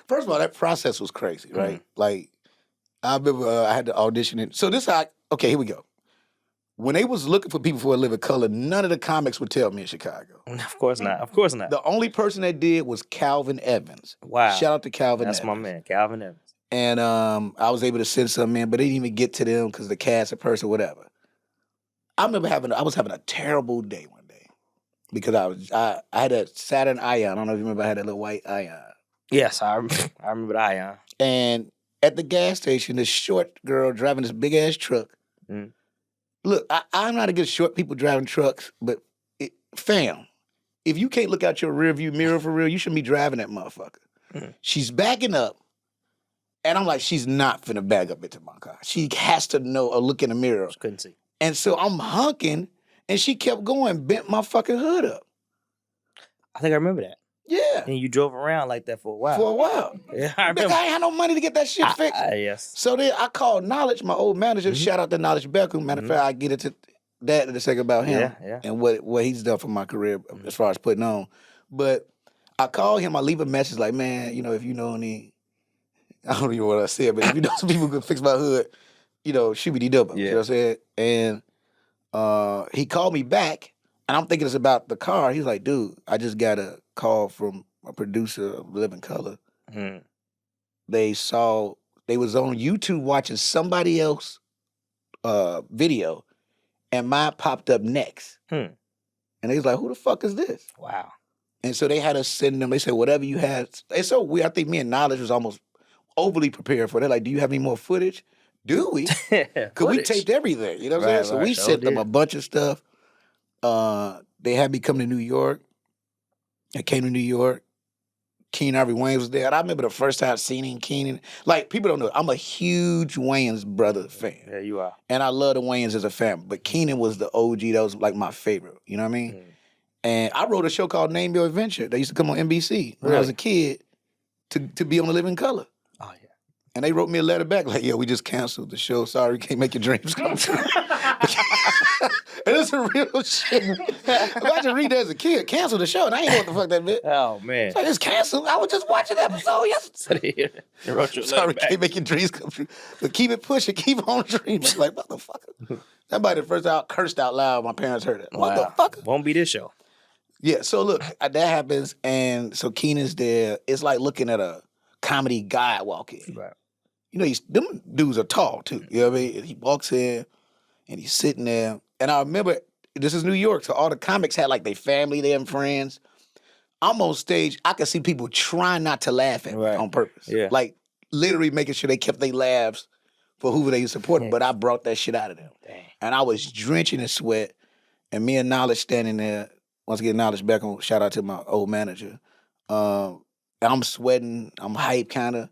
[SPEAKER 2] first of all, that process was crazy, right? Like, I remember I had to audition it. So okay, here we go. When they was looking for people for 11 Color, none of the comics would tell me in Chicago.
[SPEAKER 4] Of course not. Of course not.
[SPEAKER 2] The only person that did was Calvin Evans.
[SPEAKER 4] Wow.
[SPEAKER 2] Shout out to Calvin
[SPEAKER 4] That's
[SPEAKER 2] Evans.
[SPEAKER 4] my man, Calvin Evans.
[SPEAKER 2] And I was able to send some in, but they didn't even get to them because the cast of person, whatever. I remember I was having a terrible day one day because I had a Saturn Ion. I don't know if you remember, I had that little white Ion.
[SPEAKER 4] Yes, I remember the Ion.
[SPEAKER 2] And at the gas station, this short girl driving this big ass truck. Look, I'm not against short people driving trucks, but fam, if you can't look out your rearview mirror for real, you shouldn't be driving that motherfucker. She's backing up, and I'm like, she's not finna back up into my car. She has to know or look in the mirror.
[SPEAKER 4] Just couldn't see.
[SPEAKER 2] And so I'm honking, and she kept going, bent my fucking hood up.
[SPEAKER 4] I think I remember that.
[SPEAKER 2] Yeah.
[SPEAKER 4] And you drove around like that for a while.
[SPEAKER 2] For a while.
[SPEAKER 4] Yeah, I
[SPEAKER 2] Nigga,
[SPEAKER 4] remember.
[SPEAKER 2] I ain't had no money to get that shit fixed.
[SPEAKER 4] Yes.
[SPEAKER 2] So then I called Knowledge, my old manager. Shout out to Knowledge Beckham. Matter of fact, I get into that in a second about him and what he's done for my career as far as putting on. But I call him. I leave a message like, man, you know, if you know any, I don't even know what I said, but if you know some people who can fix my hood, you know, shooby-dee-dubba. You know what I'm saying? And he called me back, and I'm thinking it's about the car. He's like, dude, I just got a call from a producer of Living Color. they was on YouTube watching somebody else video, and mine popped up next. And they was like, who the fuck is this?
[SPEAKER 4] Wow.
[SPEAKER 2] And so they had us send them, they said, whatever you had. It's so weird. I think me and Knowledge was almost overly prepared for that. Like, do you have any more footage? Do we? Because we taped everything. You know what I'm saying? So we sent them a bunch of stuff. They had me come to New York. I came to New York. Keenan Ivory Wayans was there. And I remember the first time seeing Keenan. Like, people don't know, I'm a huge Wayans brother fan.
[SPEAKER 4] Yeah, you are.
[SPEAKER 2] And I love the Wayans as a family. But Keenan was the OG. That was like my favorite. You know what I mean? And I wrote a show called Name Your Adventure. They used to come on NBC when I was a kid to be on The Living Color. Oh, yeah. And they wrote me a letter back like, yo, we just canceled the show. Sorry, we can't make your dreams come true. And it's a real shit. Imagine reading that as a kid, cancel the show, and I ain't know what the fuck that meant.
[SPEAKER 4] Oh, man.
[SPEAKER 2] So I just canceled. I was just watching the episode yesterday.
[SPEAKER 4] They wrote you a
[SPEAKER 2] Sorry,
[SPEAKER 4] letter back.
[SPEAKER 2] can't make your dreams come true. But keep it pushing, keep on dreaming. Like, motherfucker. That might be the first time I cursed out loud. My parents heard it.
[SPEAKER 4] Wow.
[SPEAKER 2] Motherfucker.
[SPEAKER 4] Won't be this show.
[SPEAKER 2] Yeah, so look, that happens, and so Keenan's there. It's like looking at a comedy guy walk in.
[SPEAKER 4] Right.
[SPEAKER 2] You know, them dudes are tall, too. You know what I mean? And he walks in, and he's sitting there. And I remember, this is New York, so all the comics had, like, their family there and friends. I'm on stage. I could see people trying not to laugh at me on purpose. Yeah. Like, literally making sure they kept their laughs for who they supported. But I brought that shit out of them. Dang. And I was drenching in sweat. And me and Knowledge standing there. Once again, Knowledge back on, shout out to my old manager. I'm sweating. I'm hyped, kind of.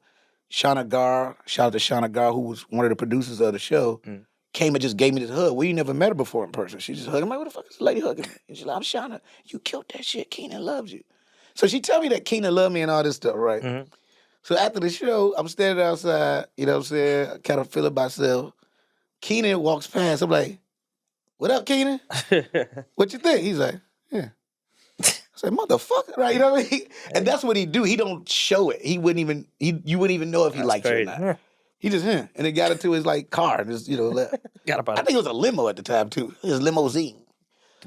[SPEAKER 2] Shauna Gar, shout out to Shauna Gar, who was one of the producers of the show, came and just gave me this hug. We never met her before in person. She just hugged me. I'm like, what the fuck is this lady hugging me? And she's like, I'm Shauna. You killed that shit. Keenan loves you. So she tell me that Keenan loved me and all this stuff, right? Mm-hmm. So after the show, I'm standing outside, you know what I'm saying? I kind of feeling myself. Keenan walks past. I'm like, what up, Keenan? What you think? He's like, yeah. I said, motherfucker, right? You know what I mean? And that's what he do. He don't show it. You wouldn't even know if he liked you or not. Yeah. He just, and it got into his like car and just, I think it was a limo at the time too. His limousine.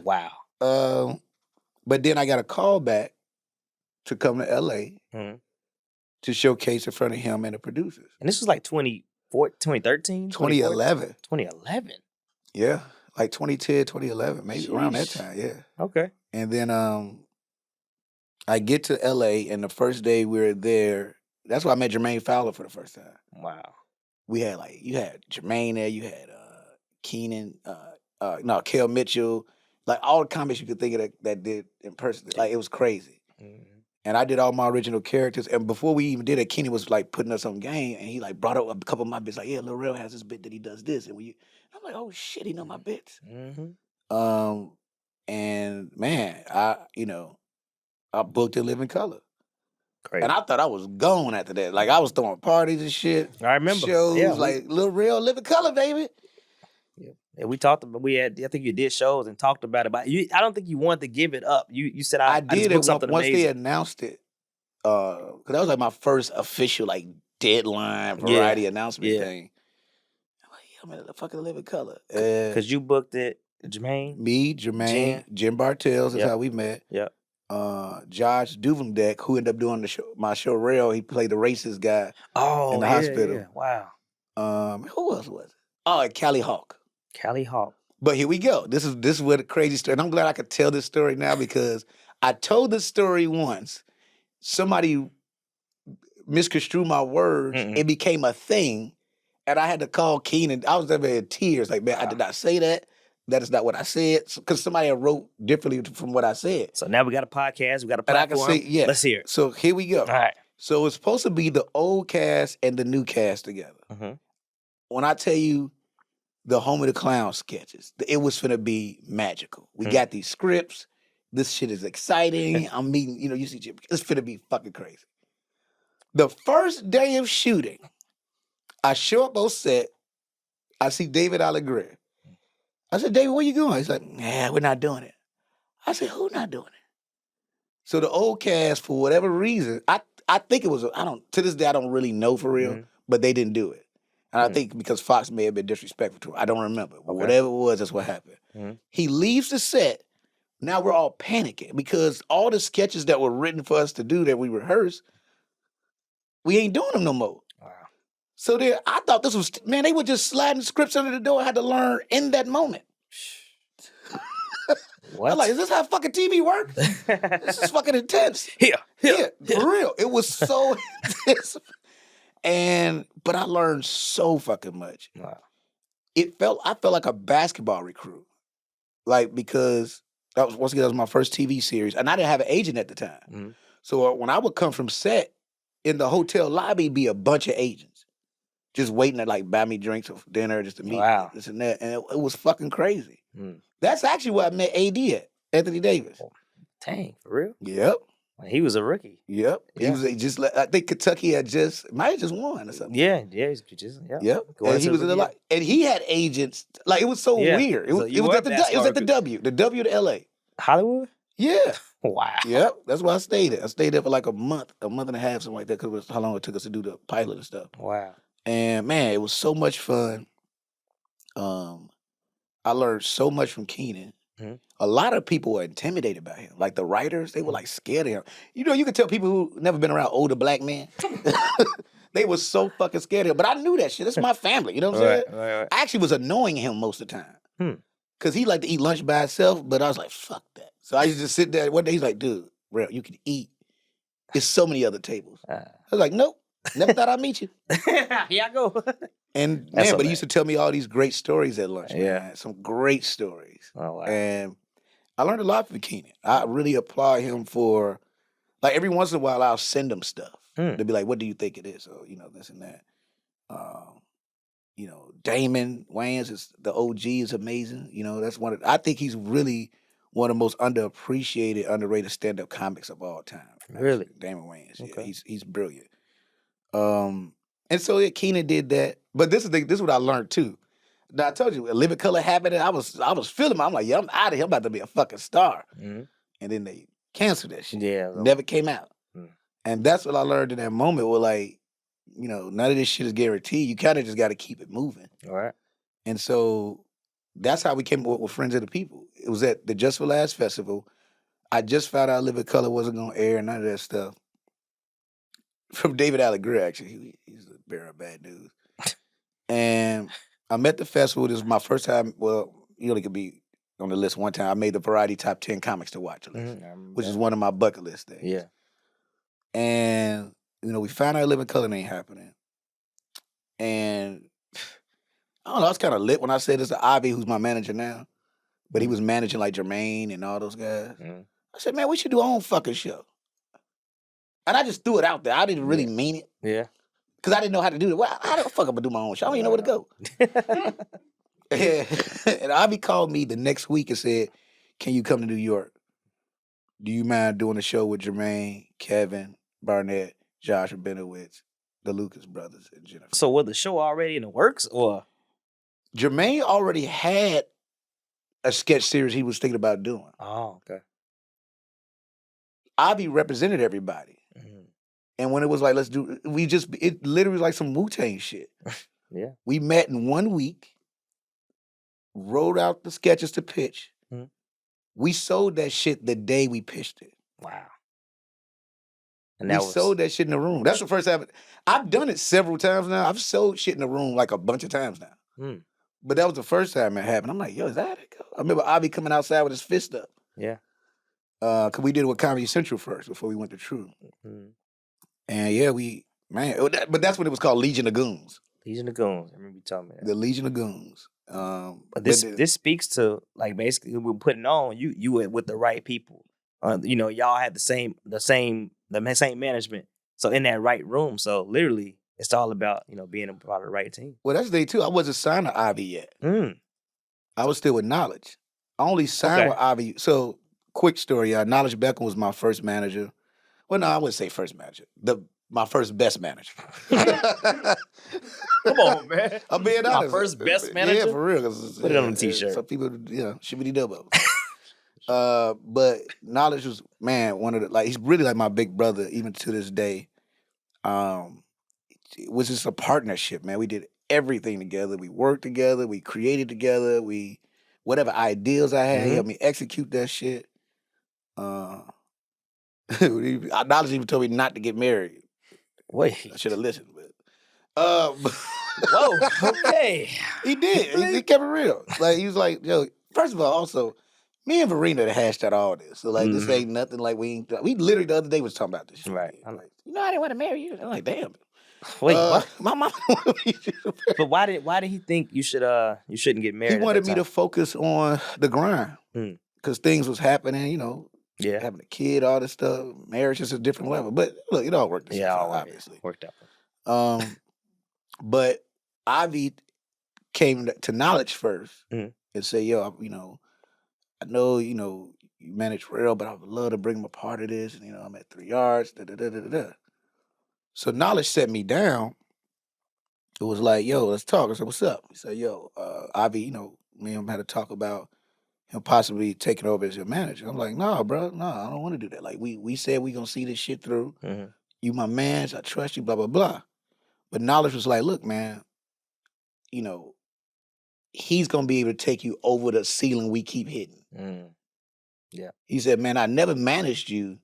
[SPEAKER 4] Wow.
[SPEAKER 2] But then I got a call back to come to LA to showcase in front of him and the producers.
[SPEAKER 4] And this was like 2013?
[SPEAKER 2] 2011.
[SPEAKER 4] 2011?
[SPEAKER 2] Yeah. Like 2010, 2011, maybe around that time, yeah. Okay. And then I get to LA, and the first day we were there, that's why I met Jermaine Fowler for the first time.
[SPEAKER 4] Wow.
[SPEAKER 2] We had you had Jermaine there, you had Keenan, Kel Mitchell, like all the comics you could think of that did in person. Like, it was crazy. Mm-hmm. And I did all my original characters. And before we even did it, Keenan was like putting us on game, and he like brought up a couple of my bits. Like, yeah, Lil Rel has this bit that he does this, and I'm like, oh shit, he know my bits. Mm-hmm. And man, I booked in Living Color. Crazy. And I thought I was gone after that. Like, I was throwing parties and shit.
[SPEAKER 4] I remember.
[SPEAKER 2] Shows, like Lil Rel, Living Color, baby.
[SPEAKER 4] Yeah. And we talked about, I think you did shows and talked about it. But I don't think you wanted to give it up. You said I did it something
[SPEAKER 2] once
[SPEAKER 4] amazing.
[SPEAKER 2] They announced it. Because that was like my first official like deadline variety announcement thing. I'm like, I'm in the fucking Living Color.
[SPEAKER 4] Because you booked it, Jermaine?
[SPEAKER 2] Me, Jermaine, Jim Bartels is how we met. Yep. Josh Duvendek, who ended up doing my show Rel, he played the racist guy in the hospital. Yeah. Wow. Who else was it? Oh, and Callie Hawk.
[SPEAKER 4] Callie Hawk.
[SPEAKER 2] But here we go. This is where the crazy story. And I'm glad I could tell this story now because I told this story once. Somebody misconstrued my words. Mm-mm. It became a thing. And I had to call Keenan. I was there in tears. Like, man, I did not say that. That is not what I said. Because somebody wrote differently from what I said.
[SPEAKER 4] So now we got a podcast. We got a platform.
[SPEAKER 2] And I can say, let's hear it. So here we go. All right. So it's supposed to be the old cast and the new cast together. Mm-hmm. When I tell you the Home of the Clown sketches, it was finna be magical. We got these scripts. This shit is exciting. I'm meeting, you see, it's finna be fucking crazy. The first day of shooting, I show up on set. I see David Allegre. I said, David, where you going? He's like, nah, we're not doing it. I said, who not doing it? So the old cast, for whatever reason, I think it was, to this day, I don't really know for real, but they didn't do it. And I think because Fox may have been disrespectful to him. I don't remember. But whatever it was, that's what happened. Mm-hmm. He leaves the set. Now we're all panicking because all the sketches that were written for us to do that we rehearsed, We ain't doing them no more.
[SPEAKER 4] Wow.
[SPEAKER 2] So then I thought this was, man, they were just sliding scripts under the door. I had to learn in that moment.
[SPEAKER 4] What?
[SPEAKER 2] I'm like, is this how fucking TV works? This is fucking intense.
[SPEAKER 4] Here.
[SPEAKER 2] For real. It was so intense. But I learned so fucking much.
[SPEAKER 4] Wow.
[SPEAKER 2] I felt like a basketball recruit. Like, because that was my first TV series. And I didn't have an agent at the time.
[SPEAKER 4] Mm-hmm.
[SPEAKER 2] So when I would come from set, in the hotel lobby be a bunch of agents. Just waiting to like buy me drinks or dinner just to meet this and that. And it was fucking crazy. Mm. That's actually where I met AD at, Anthony Davis.
[SPEAKER 4] Oh, dang, for real?
[SPEAKER 2] Yep.
[SPEAKER 4] He was a rookie.
[SPEAKER 2] Yep. Yeah. He was I think Kentucky might have just won or something.
[SPEAKER 4] Yeah.
[SPEAKER 2] Yep. And he was in the lot. And he had agents. Like, it was so weird. It was at the W to LA.
[SPEAKER 4] Hollywood?
[SPEAKER 2] Yeah.
[SPEAKER 4] Wow.
[SPEAKER 2] Yep. That's where I stayed at. I stayed there for like a month and a half, something like that, because it was how long it took us to do the pilot and stuff.
[SPEAKER 4] Wow.
[SPEAKER 2] And man, it was so much fun. I learned so much from Keenan. Mm-hmm. A lot of people were intimidated by him. Like the writers, they were like scared of him. You know, you could tell people who never been around older black men. They were so fucking scared of him. But I knew that shit. That's my family. You know what I'm saying? Right. I actually was annoying him most of the time. Because he liked to eat lunch by himself, but I was like, fuck that. So I used to sit there. One day he's like, dude, Rel, you can eat. There's so many other tables. I was like, nope. Never thought I'd meet you.
[SPEAKER 4] Here I go.
[SPEAKER 2] And man, but he used to tell me all these great stories at lunch. Yeah. Man. Some great stories. Oh, wow. And I learned a lot from Keenan. I really applaud him for, like, every once in a while I'll send him stuff. They'll be like, what do you think it is? Or, you know, this and that. You know, Damon Wayans is the OG is amazing. You know, that's I think he's really one of the most underappreciated, underrated stand-up comics of all time. Actually.
[SPEAKER 4] Really?
[SPEAKER 2] Damon Wayans. Okay. Yeah, he's brilliant. And so Keenan did that. But this is what I learned too. Now I told you, a Living Color happened, and I was feeling it. I'm like, yeah, I'm out of here. I'm about to be a fucking star. Mm-hmm. And then they canceled that shit. Yeah. Never came out. And that's what I learned in that moment where, like, you know, none of this shit is guaranteed. You kind of just got to keep it moving. All right. And so that's how we came up with Friends of the People. It was at the Just for Laughs Festival. I just found out Living Color wasn't going to air, none of that stuff. From David Allen Greer, actually. He's a bearer of bad news. And I'm at the festival. This was my first time. Well, you only could be on the list one time. I made the Variety Top 10 Comics to Watch list, which is one of my bucket list things. Yeah. And, you know, we found out Living Color ain't happening. And I don't know, I was kind of lit when I said this to Avi, who's my manager now. But he was managing like Jermaine and all those guys. I said, man, we should do our own fucking show. And I just threw it out there. I didn't really mean it. Yeah. Because I didn't know how to do it. Well, how the fuck am I do my own show? I don't even know where to go. And Avi called me the next week and said, can you come to New York? Do you mind doing a show with Jermaine, Kevin, Barnett, Josh Rabinowitz, the Lucas brothers, and Jennifer?
[SPEAKER 4] So was the show already in the works, or?
[SPEAKER 2] Jermaine already had a sketch series he was thinking about doing.
[SPEAKER 4] Oh, okay.
[SPEAKER 2] Avi represented everybody. And when it was like, it literally was like some Wu-Tang shit. Yeah. We met in 1 week, wrote out the sketches to pitch. We sold that shit the day we pitched it. Wow. And we sold that shit in the room. That's the first time. I've done it several times now. I've sold shit in the room like a bunch of times now. But that was the first time it happened. I'm like, yo, is that it? I remember Avi coming outside with his fist up. Yeah. Because we did it with Comedy Central first before we went to True. And yeah, but that's when it was called Legion of Goons.
[SPEAKER 4] Legion of Goons. I remember you telling me that.
[SPEAKER 2] The Legion of Goons.
[SPEAKER 4] But this speaks to, like, basically we're putting on you were with the right people. You know, y'all had the same management. So in that right room. So literally, it's all about, you know, being a part of the right team.
[SPEAKER 2] Well, that's the day too. I wasn't signed to Ivy yet. I was still with Knowledge. I only signed with Ivy. So quick story, Knowledge Beckham was my first manager. Well, no, I wouldn't say first manager. My first best manager.
[SPEAKER 4] Come on, man.
[SPEAKER 2] I'm being honest.
[SPEAKER 4] My first best manager?
[SPEAKER 2] Yeah, for real.
[SPEAKER 4] Put it on a t-shirt.
[SPEAKER 2] Some people, shibbity dubbo. But Knowledge was, man, one of the, like, he's really like my big brother, even to this day. It was just a partnership, man. We did everything together. We worked together. We created together. Whatever ideas I had, he helped me execute that shit. Knowledge even told me not to get married.
[SPEAKER 4] Wait.
[SPEAKER 2] I should have listened, but
[SPEAKER 4] Whoa, okay.
[SPEAKER 2] He did. He kept it real. Like, he was like, yo, first of all, also, me and Verena hashed out all this. So, like, this ain't nothing like we literally the other day was talking about this shit.
[SPEAKER 4] Right.
[SPEAKER 2] I'm like, I didn't want to marry you. I'm like, damn.
[SPEAKER 4] Wait, what?
[SPEAKER 2] My mama.
[SPEAKER 4] But why did he think you shouldn't get married?
[SPEAKER 2] He wanted me to focus on the grind. Because things was happening, having a kid, all this stuff. Marriage is a different level. But look, it all worked out, obviously.
[SPEAKER 4] Worked out.
[SPEAKER 2] But Ivy came to knowledge first and said, yo, I know, you manage Rel, but I would love to bring him a part of this. And, I'm at 3 yards, da-da-da-da-da. So knowledge set me down. It was like, yo, let's talk. I said, what's up? He said, yo, Ivy, me and him had to talk about him possibly taking over as your manager. I'm like, nah, bro, nah, I don't want to do that. Like, we said we gonna see this shit through. You my man, I trust you, blah, blah, blah. But knowledge was like, look, man, he's gonna be able to take you over the ceiling we keep hitting.
[SPEAKER 4] Yeah.
[SPEAKER 2] He said, man, I never managed you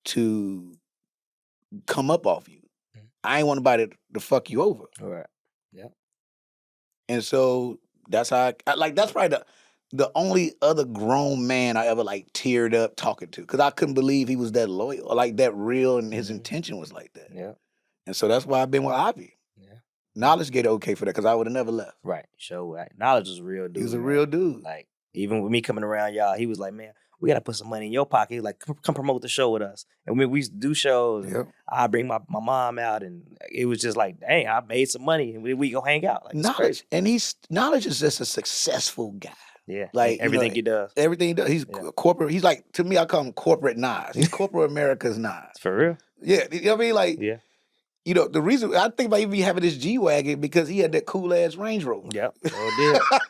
[SPEAKER 2] to come up off you. I ain't want nobody to fuck you over.
[SPEAKER 4] All right. Yeah.
[SPEAKER 2] And so that's how that's probably the only other grown man I ever like teared up talking to. Cause I couldn't believe he was that loyal, like that real, and his intention was like that.
[SPEAKER 4] Yeah.
[SPEAKER 2] And so that's why I've been with Ivy.
[SPEAKER 4] Yeah.
[SPEAKER 2] Knowledge get okay for that because I would have never left.
[SPEAKER 4] Right. Knowledge was a real dude.
[SPEAKER 2] He was a real dude.
[SPEAKER 4] Like, even with me coming around y'all, he was like, man, we got to put some money in your pocket. He was like, come promote the show with us. And when we used to do shows, I bring my mom out, and it was just like, dang, I made some money, and we go hang out. Like,
[SPEAKER 2] Knowledge. And Knowledge is just a successful guy.
[SPEAKER 4] Yeah.
[SPEAKER 2] Like
[SPEAKER 4] everything he does.
[SPEAKER 2] Everything he does. He's corporate. He's like, to me, I call him corporate Nas. He's corporate America's Nas.
[SPEAKER 4] For real?
[SPEAKER 2] Yeah. You know what I mean? Like, the reason I think about even having this G-Wagon because he had that cool ass Range Rover.
[SPEAKER 4] Yep. Oh, did.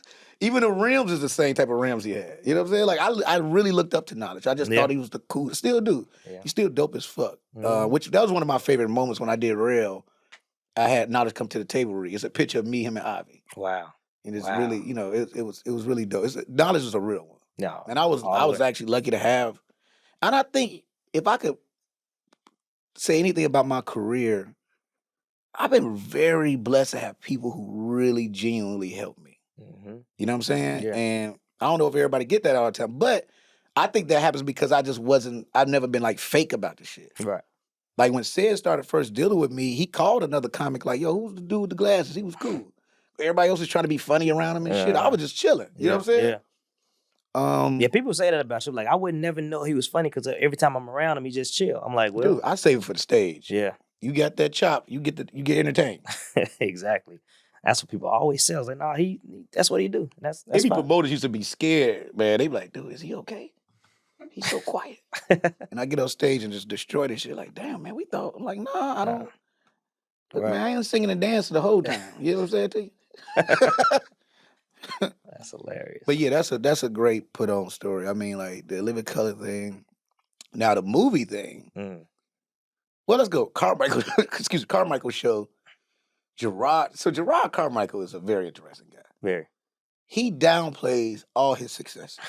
[SPEAKER 2] Even the rims is the same type of rims he had. You know what I'm saying? Like, I really looked up to Knowledge. I just thought he was the coolest. Still do. Yeah. He's still dope as fuck. Which that was one of my favorite moments when I did Rel. I had Knowledge come to the table read. It's a picture of me, him, and Ivy.
[SPEAKER 4] Wow.
[SPEAKER 2] And it's really, it was really dope. Knowledge was a real one.
[SPEAKER 4] No.
[SPEAKER 2] And I was actually lucky to have. And I think if I could say anything about my career, I've been very blessed to have people who really genuinely helped me. You know what I'm saying?
[SPEAKER 4] Yeah.
[SPEAKER 2] And I don't know if everybody get that all the time, but I think that happens because I've never been like fake about the shit.
[SPEAKER 4] Right.
[SPEAKER 2] Like when Sid started first dealing with me, he called another comic like, yo, who's the dude with the glasses? He was cool. Everybody else was trying to be funny around him and shit. I was just chilling. You know what I'm saying?
[SPEAKER 4] Yeah. People say that about you. Like, I would never know he was funny because every time I'm around him, he just chill. I'm like, well,
[SPEAKER 2] dude, I save it for the stage.
[SPEAKER 4] Yeah.
[SPEAKER 2] You got that chop, you get entertained.
[SPEAKER 4] Exactly. That's what people always say. I was like, nah, that's what he do. That's
[SPEAKER 2] Maybe
[SPEAKER 4] fine.
[SPEAKER 2] promoters used to be scared, man. They be like, dude, is he okay? He's so quiet. And I get on stage and just destroy this shit. Like, damn, man, we thought. I'm like, nah, I don't. Look, man, I ain't singing and dancing the whole time. You know what I'm saying to you?
[SPEAKER 4] That's hilarious.
[SPEAKER 2] But yeah, that's a great put on story. I mean, like the Living Color thing. Now the movie thing. Well, let's go. Carmichael Show. Gerard. So Gerard Carmichael is a very interesting guy.
[SPEAKER 4] Very.
[SPEAKER 2] He downplays all his success.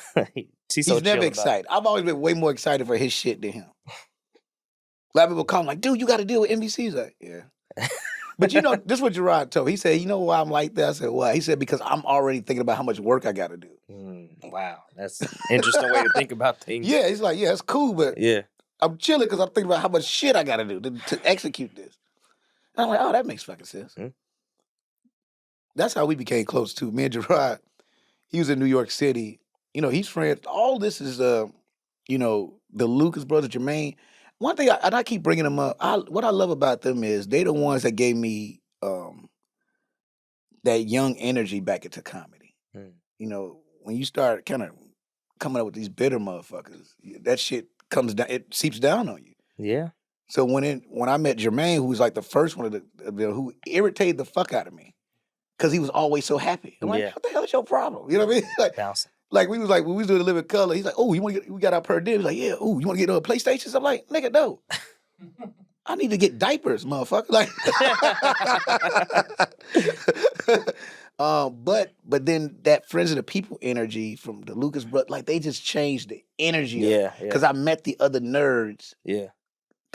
[SPEAKER 4] He's
[SPEAKER 2] never excited. I've always been way more excited for his shit than him. A lot of people call him like, dude, you got to deal with NBC. He's like, yeah. But this is what Gerard told me. He said, you know why I'm like that? I said, why? He said, because I'm already thinking about how much work I got to do.
[SPEAKER 4] Wow. That's an interesting way to think about things.
[SPEAKER 2] Yeah, he's like, yeah, it's cool, but I'm chilling because I'm thinking about how much shit I got to do to execute this. And I'm like, oh, that makes fucking sense. That's how we became close too. Me and Gerard, he was in New York City. He's friends. All this is, the Lucas brothers, Jermaine. One thing, I keep bringing them up, what I love about them is they the ones that gave me that young energy back into comedy. When you start kind of coming up with these bitter motherfuckers, that shit comes down, it seeps down on you.
[SPEAKER 4] Yeah.
[SPEAKER 2] So when I met Jermaine, who was like the first one who irritated the fuck out of me, because he was always so happy. I'm like, what the hell is your problem? You know what I mean? Like,
[SPEAKER 4] bouncing.
[SPEAKER 2] Like when we was doing the Living Color, he's like, oh, we got our per diem. He's like, yeah, oh, you want to get PlayStations? I'm like, nigga, no. I need to get diapers, motherfucker. Like, but then that Friends of the People energy from the Lucas brothers, like they just changed the energy.
[SPEAKER 4] Yeah.
[SPEAKER 2] Because I met the other nerds.
[SPEAKER 4] Yeah.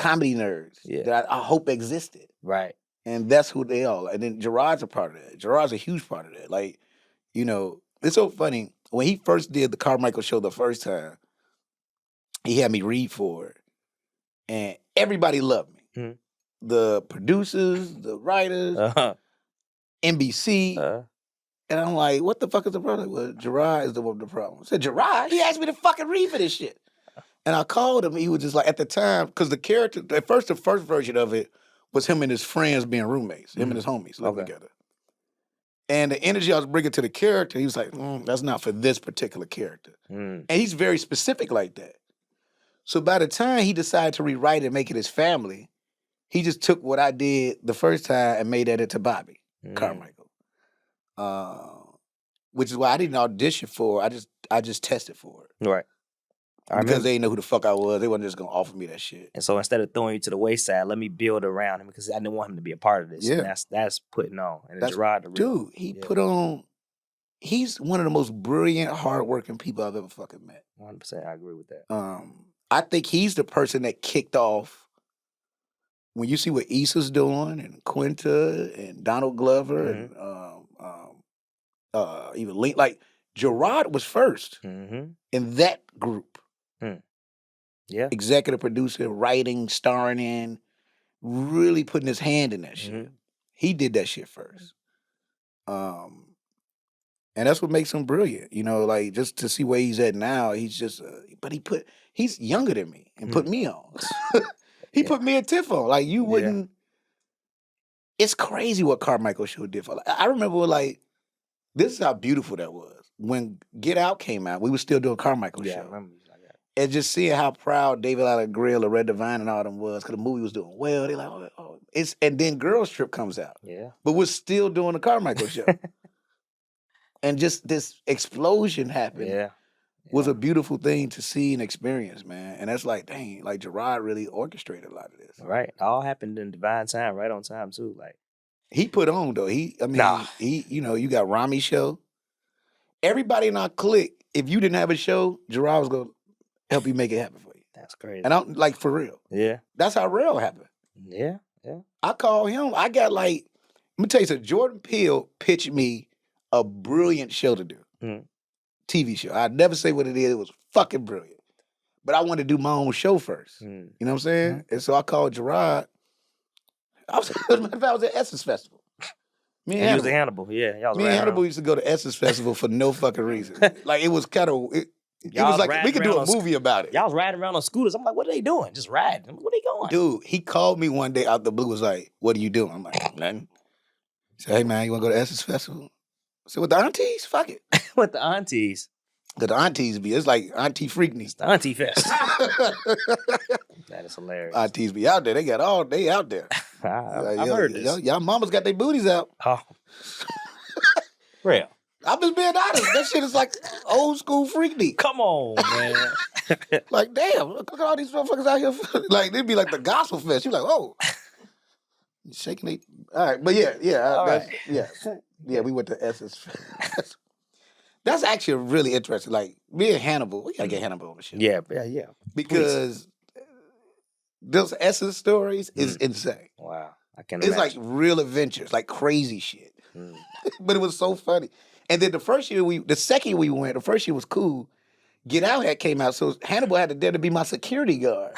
[SPEAKER 2] comedy nerds that I hope existed.
[SPEAKER 4] Right.
[SPEAKER 2] And that's who they are. And then Gerard's a part of that. Gerard's a huge part of that. Like, you know, it's so funny. When he first did the Carmichael Show the first time, he had me read for it. And everybody loved me.
[SPEAKER 4] Mm-hmm.
[SPEAKER 2] The producers, the writers, NBC. And I'm like, what the fuck is the problem? Well, Gerard is the one with the problem. I said, Gerard? He asked me to fucking read for this shit. And I called him. He was just like, at the time, because the character, the first version of it was him and his friends being roommates, him and his homies living together. And the energy I was bringing to the character, he was like, that's not for this particular character. And he's very specific like that. So by the time he decided to rewrite it and make it his family, he just took what I did the first time and made that into Bobby Carmichael. Which is why I didn't audition for it. I just tested for it.
[SPEAKER 4] Right.
[SPEAKER 2] Because they didn't know who the fuck I was. They wasn't just going to offer me that shit.
[SPEAKER 4] And so instead of throwing you to the wayside, let me build around him because I didn't want him to be a part of this.
[SPEAKER 2] Yeah.
[SPEAKER 4] And that's putting on. And Gerard,
[SPEAKER 2] put on, he's one of the most brilliant, hardworking people I've ever fucking met.
[SPEAKER 4] 100%, I agree with that.
[SPEAKER 2] I think he's the person that kicked off, when you see what Issa's doing, and Quinta, and Donald Glover, and even Link, like, Gerard was first in that group.
[SPEAKER 4] Yeah.
[SPEAKER 2] Executive producer, writing, starring in, really putting his hand in that shit. He did that shit first. And that's what makes him brilliant. You know, like, just to see where he's at now, he's just, but he's younger than me and put me on. He put me and Tiff on. Like, you wouldn't, it's crazy what Carmichael Show did for, like, I remember, like, this is how beautiful that was. When Get Out came out, we were still doing Carmichael Show.
[SPEAKER 4] I remember.
[SPEAKER 2] And just seeing how proud David Allen Grill or Red Divine and all them was, because the movie was doing well. They're like, and then Girls Trip comes out.
[SPEAKER 4] Yeah.
[SPEAKER 2] But we're still doing the Carmichael Show. And just this explosion happened was a beautiful thing to see and experience, man. And that's like, dang, like Gerard really orchestrated a lot of this.
[SPEAKER 4] Right. It all happened in divine time, right on time, too. Like,
[SPEAKER 2] he put on, though. He, you know, you got Rami's show. Everybody in our clique, if you didn't have a show, Gerard was going to help you make it happen for you.
[SPEAKER 4] That's crazy.
[SPEAKER 2] And I'm like, for real.
[SPEAKER 4] Yeah.
[SPEAKER 2] That's how Rel happened.
[SPEAKER 4] Yeah.
[SPEAKER 2] I called him. I got like, let me tell you something. Jordan Peele pitched me a brilliant show to do. TV show. I'd never say what it is. It was fucking brilliant. But I wanted to do my own show first. You know what I'm saying? And so I called Gerard. As a matter of fact, I was at Essence Festival. Me and
[SPEAKER 4] Hannibal. Hannibal. Yeah. Y'all was
[SPEAKER 2] Me and Hannibal used to go to Essence Festival for no fucking reason. Like, it was kind of, it was like, we could do a movie about it.
[SPEAKER 4] Y'all was riding around on scooters. I'm like, what are they doing? Just riding. Where they going?
[SPEAKER 2] Dude, he called me one day out the blue, was like, what are you doing? I'm like, nothing. He said, hey, man, you want to go to Essence Festival? I said, with the aunties? Fuck it.
[SPEAKER 4] With the aunties?
[SPEAKER 2] Because the aunties be, it's like Auntie Freakney.
[SPEAKER 4] It's the Auntie Fest. That is hilarious.
[SPEAKER 2] Aunties be out there. They got all day out there.
[SPEAKER 4] I've heard this.
[SPEAKER 2] Y'all mamas got their booties out.
[SPEAKER 4] Oh. Real.
[SPEAKER 2] I'm just being honest. That shit is like old school Freakney.
[SPEAKER 4] Come on, man.
[SPEAKER 2] Like, damn, look at all these motherfuckers out here. Like, they'd be like the gospel fest. You're like, oh. Shaking it. All right, but yeah, we went to Essence Fest. That's actually really interesting. Like, me and Hannibal, we gotta get Hannibal on the show.
[SPEAKER 4] Yeah.
[SPEAKER 2] Because those Essence stories is insane.
[SPEAKER 4] Wow. I can't imagine.
[SPEAKER 2] It's like real adventures, like crazy shit. But it was so funny. And then the first year we went, the first year was cool. Get Out had came out, so Hannibal had to dare to be my security guard.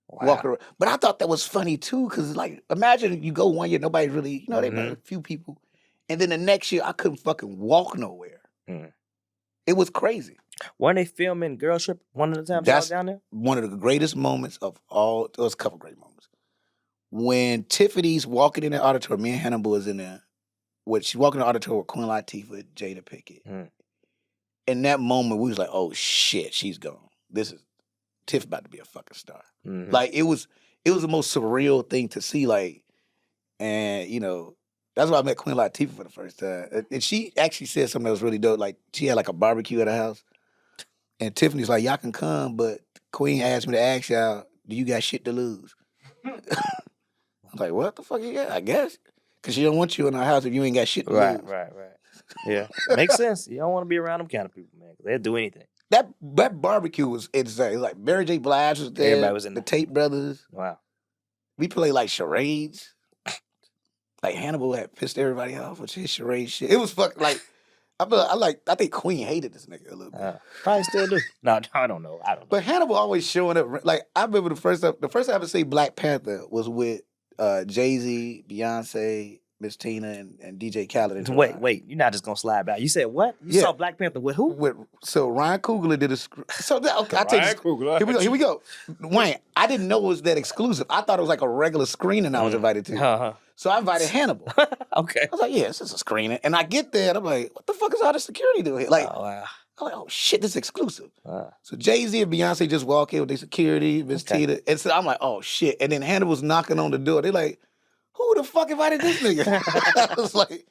[SPEAKER 4] Wow.
[SPEAKER 2] Walking around. But I thought that was funny too, because like, imagine you go one year, nobody really, they met a few people. And then the next year, I couldn't fucking walk nowhere. It was crazy.
[SPEAKER 4] Weren't they filming Girl Trip one of the times y'all down there?
[SPEAKER 2] One of the greatest moments of all, there was a couple great moments. When Tiffany's walking in the auditorium, me and Hannibal is in there. She's walking in the auditorium with Queen Latifah, Jada Pinkett. In that moment, we was like, oh shit, she's gone. Tiff about to be a fucking star. Like, it was the most surreal thing to see, like, and, that's why I met Queen Latifah for the first time. And she actually said something that was really dope. Like, she had like a barbecue at her house. And Tiffany's like, y'all can come, but Queen asked me to ask y'all, do you got shit to lose? I'm like, what the fuck you got? I guess. Because she don't want you in her house if you ain't got shit to lose.
[SPEAKER 4] Right. Yeah. Makes sense. You don't want to be around them kind of people, man. They'll do anything.
[SPEAKER 2] That barbecue was insane. Like Mary J. Blige was there.
[SPEAKER 4] Everybody was in
[SPEAKER 2] the
[SPEAKER 4] there.
[SPEAKER 2] Tate brothers.
[SPEAKER 4] Wow.
[SPEAKER 2] We played like charades. Like Hannibal had pissed everybody off with his charade shit. It was fucking like I think Queen hated this nigga a little bit.
[SPEAKER 4] Probably still do. No, I don't know.
[SPEAKER 2] But Hannibal always showing up. Like I remember the first time I ever see Black Panther was with Jay-Z, Beyonce, Miss Tina, and DJ Khaled.
[SPEAKER 4] Wait, you're not just gonna slide back. You said what? You saw Black Panther with who?
[SPEAKER 2] So Ryan Coogler did a so that, okay, I'll take
[SPEAKER 4] Ryan Coogler.
[SPEAKER 2] Here we go. Wayne, I didn't know it was that exclusive. I thought it was like a regular screening I was invited to. So I invited Hannibal.
[SPEAKER 4] Okay.
[SPEAKER 2] I was like, yeah, this is a screening. And I get there and I'm like, what the fuck is all the security doing here? Like,
[SPEAKER 4] Oh, wow.
[SPEAKER 2] I'm like, oh shit, this is exclusive. So Jay-Z and Beyonce just walk in with their security, Miss Tina. And so I'm like, oh shit. And then Hannibal's knocking on the door. They're like, who the fuck invited this nigga? I was like,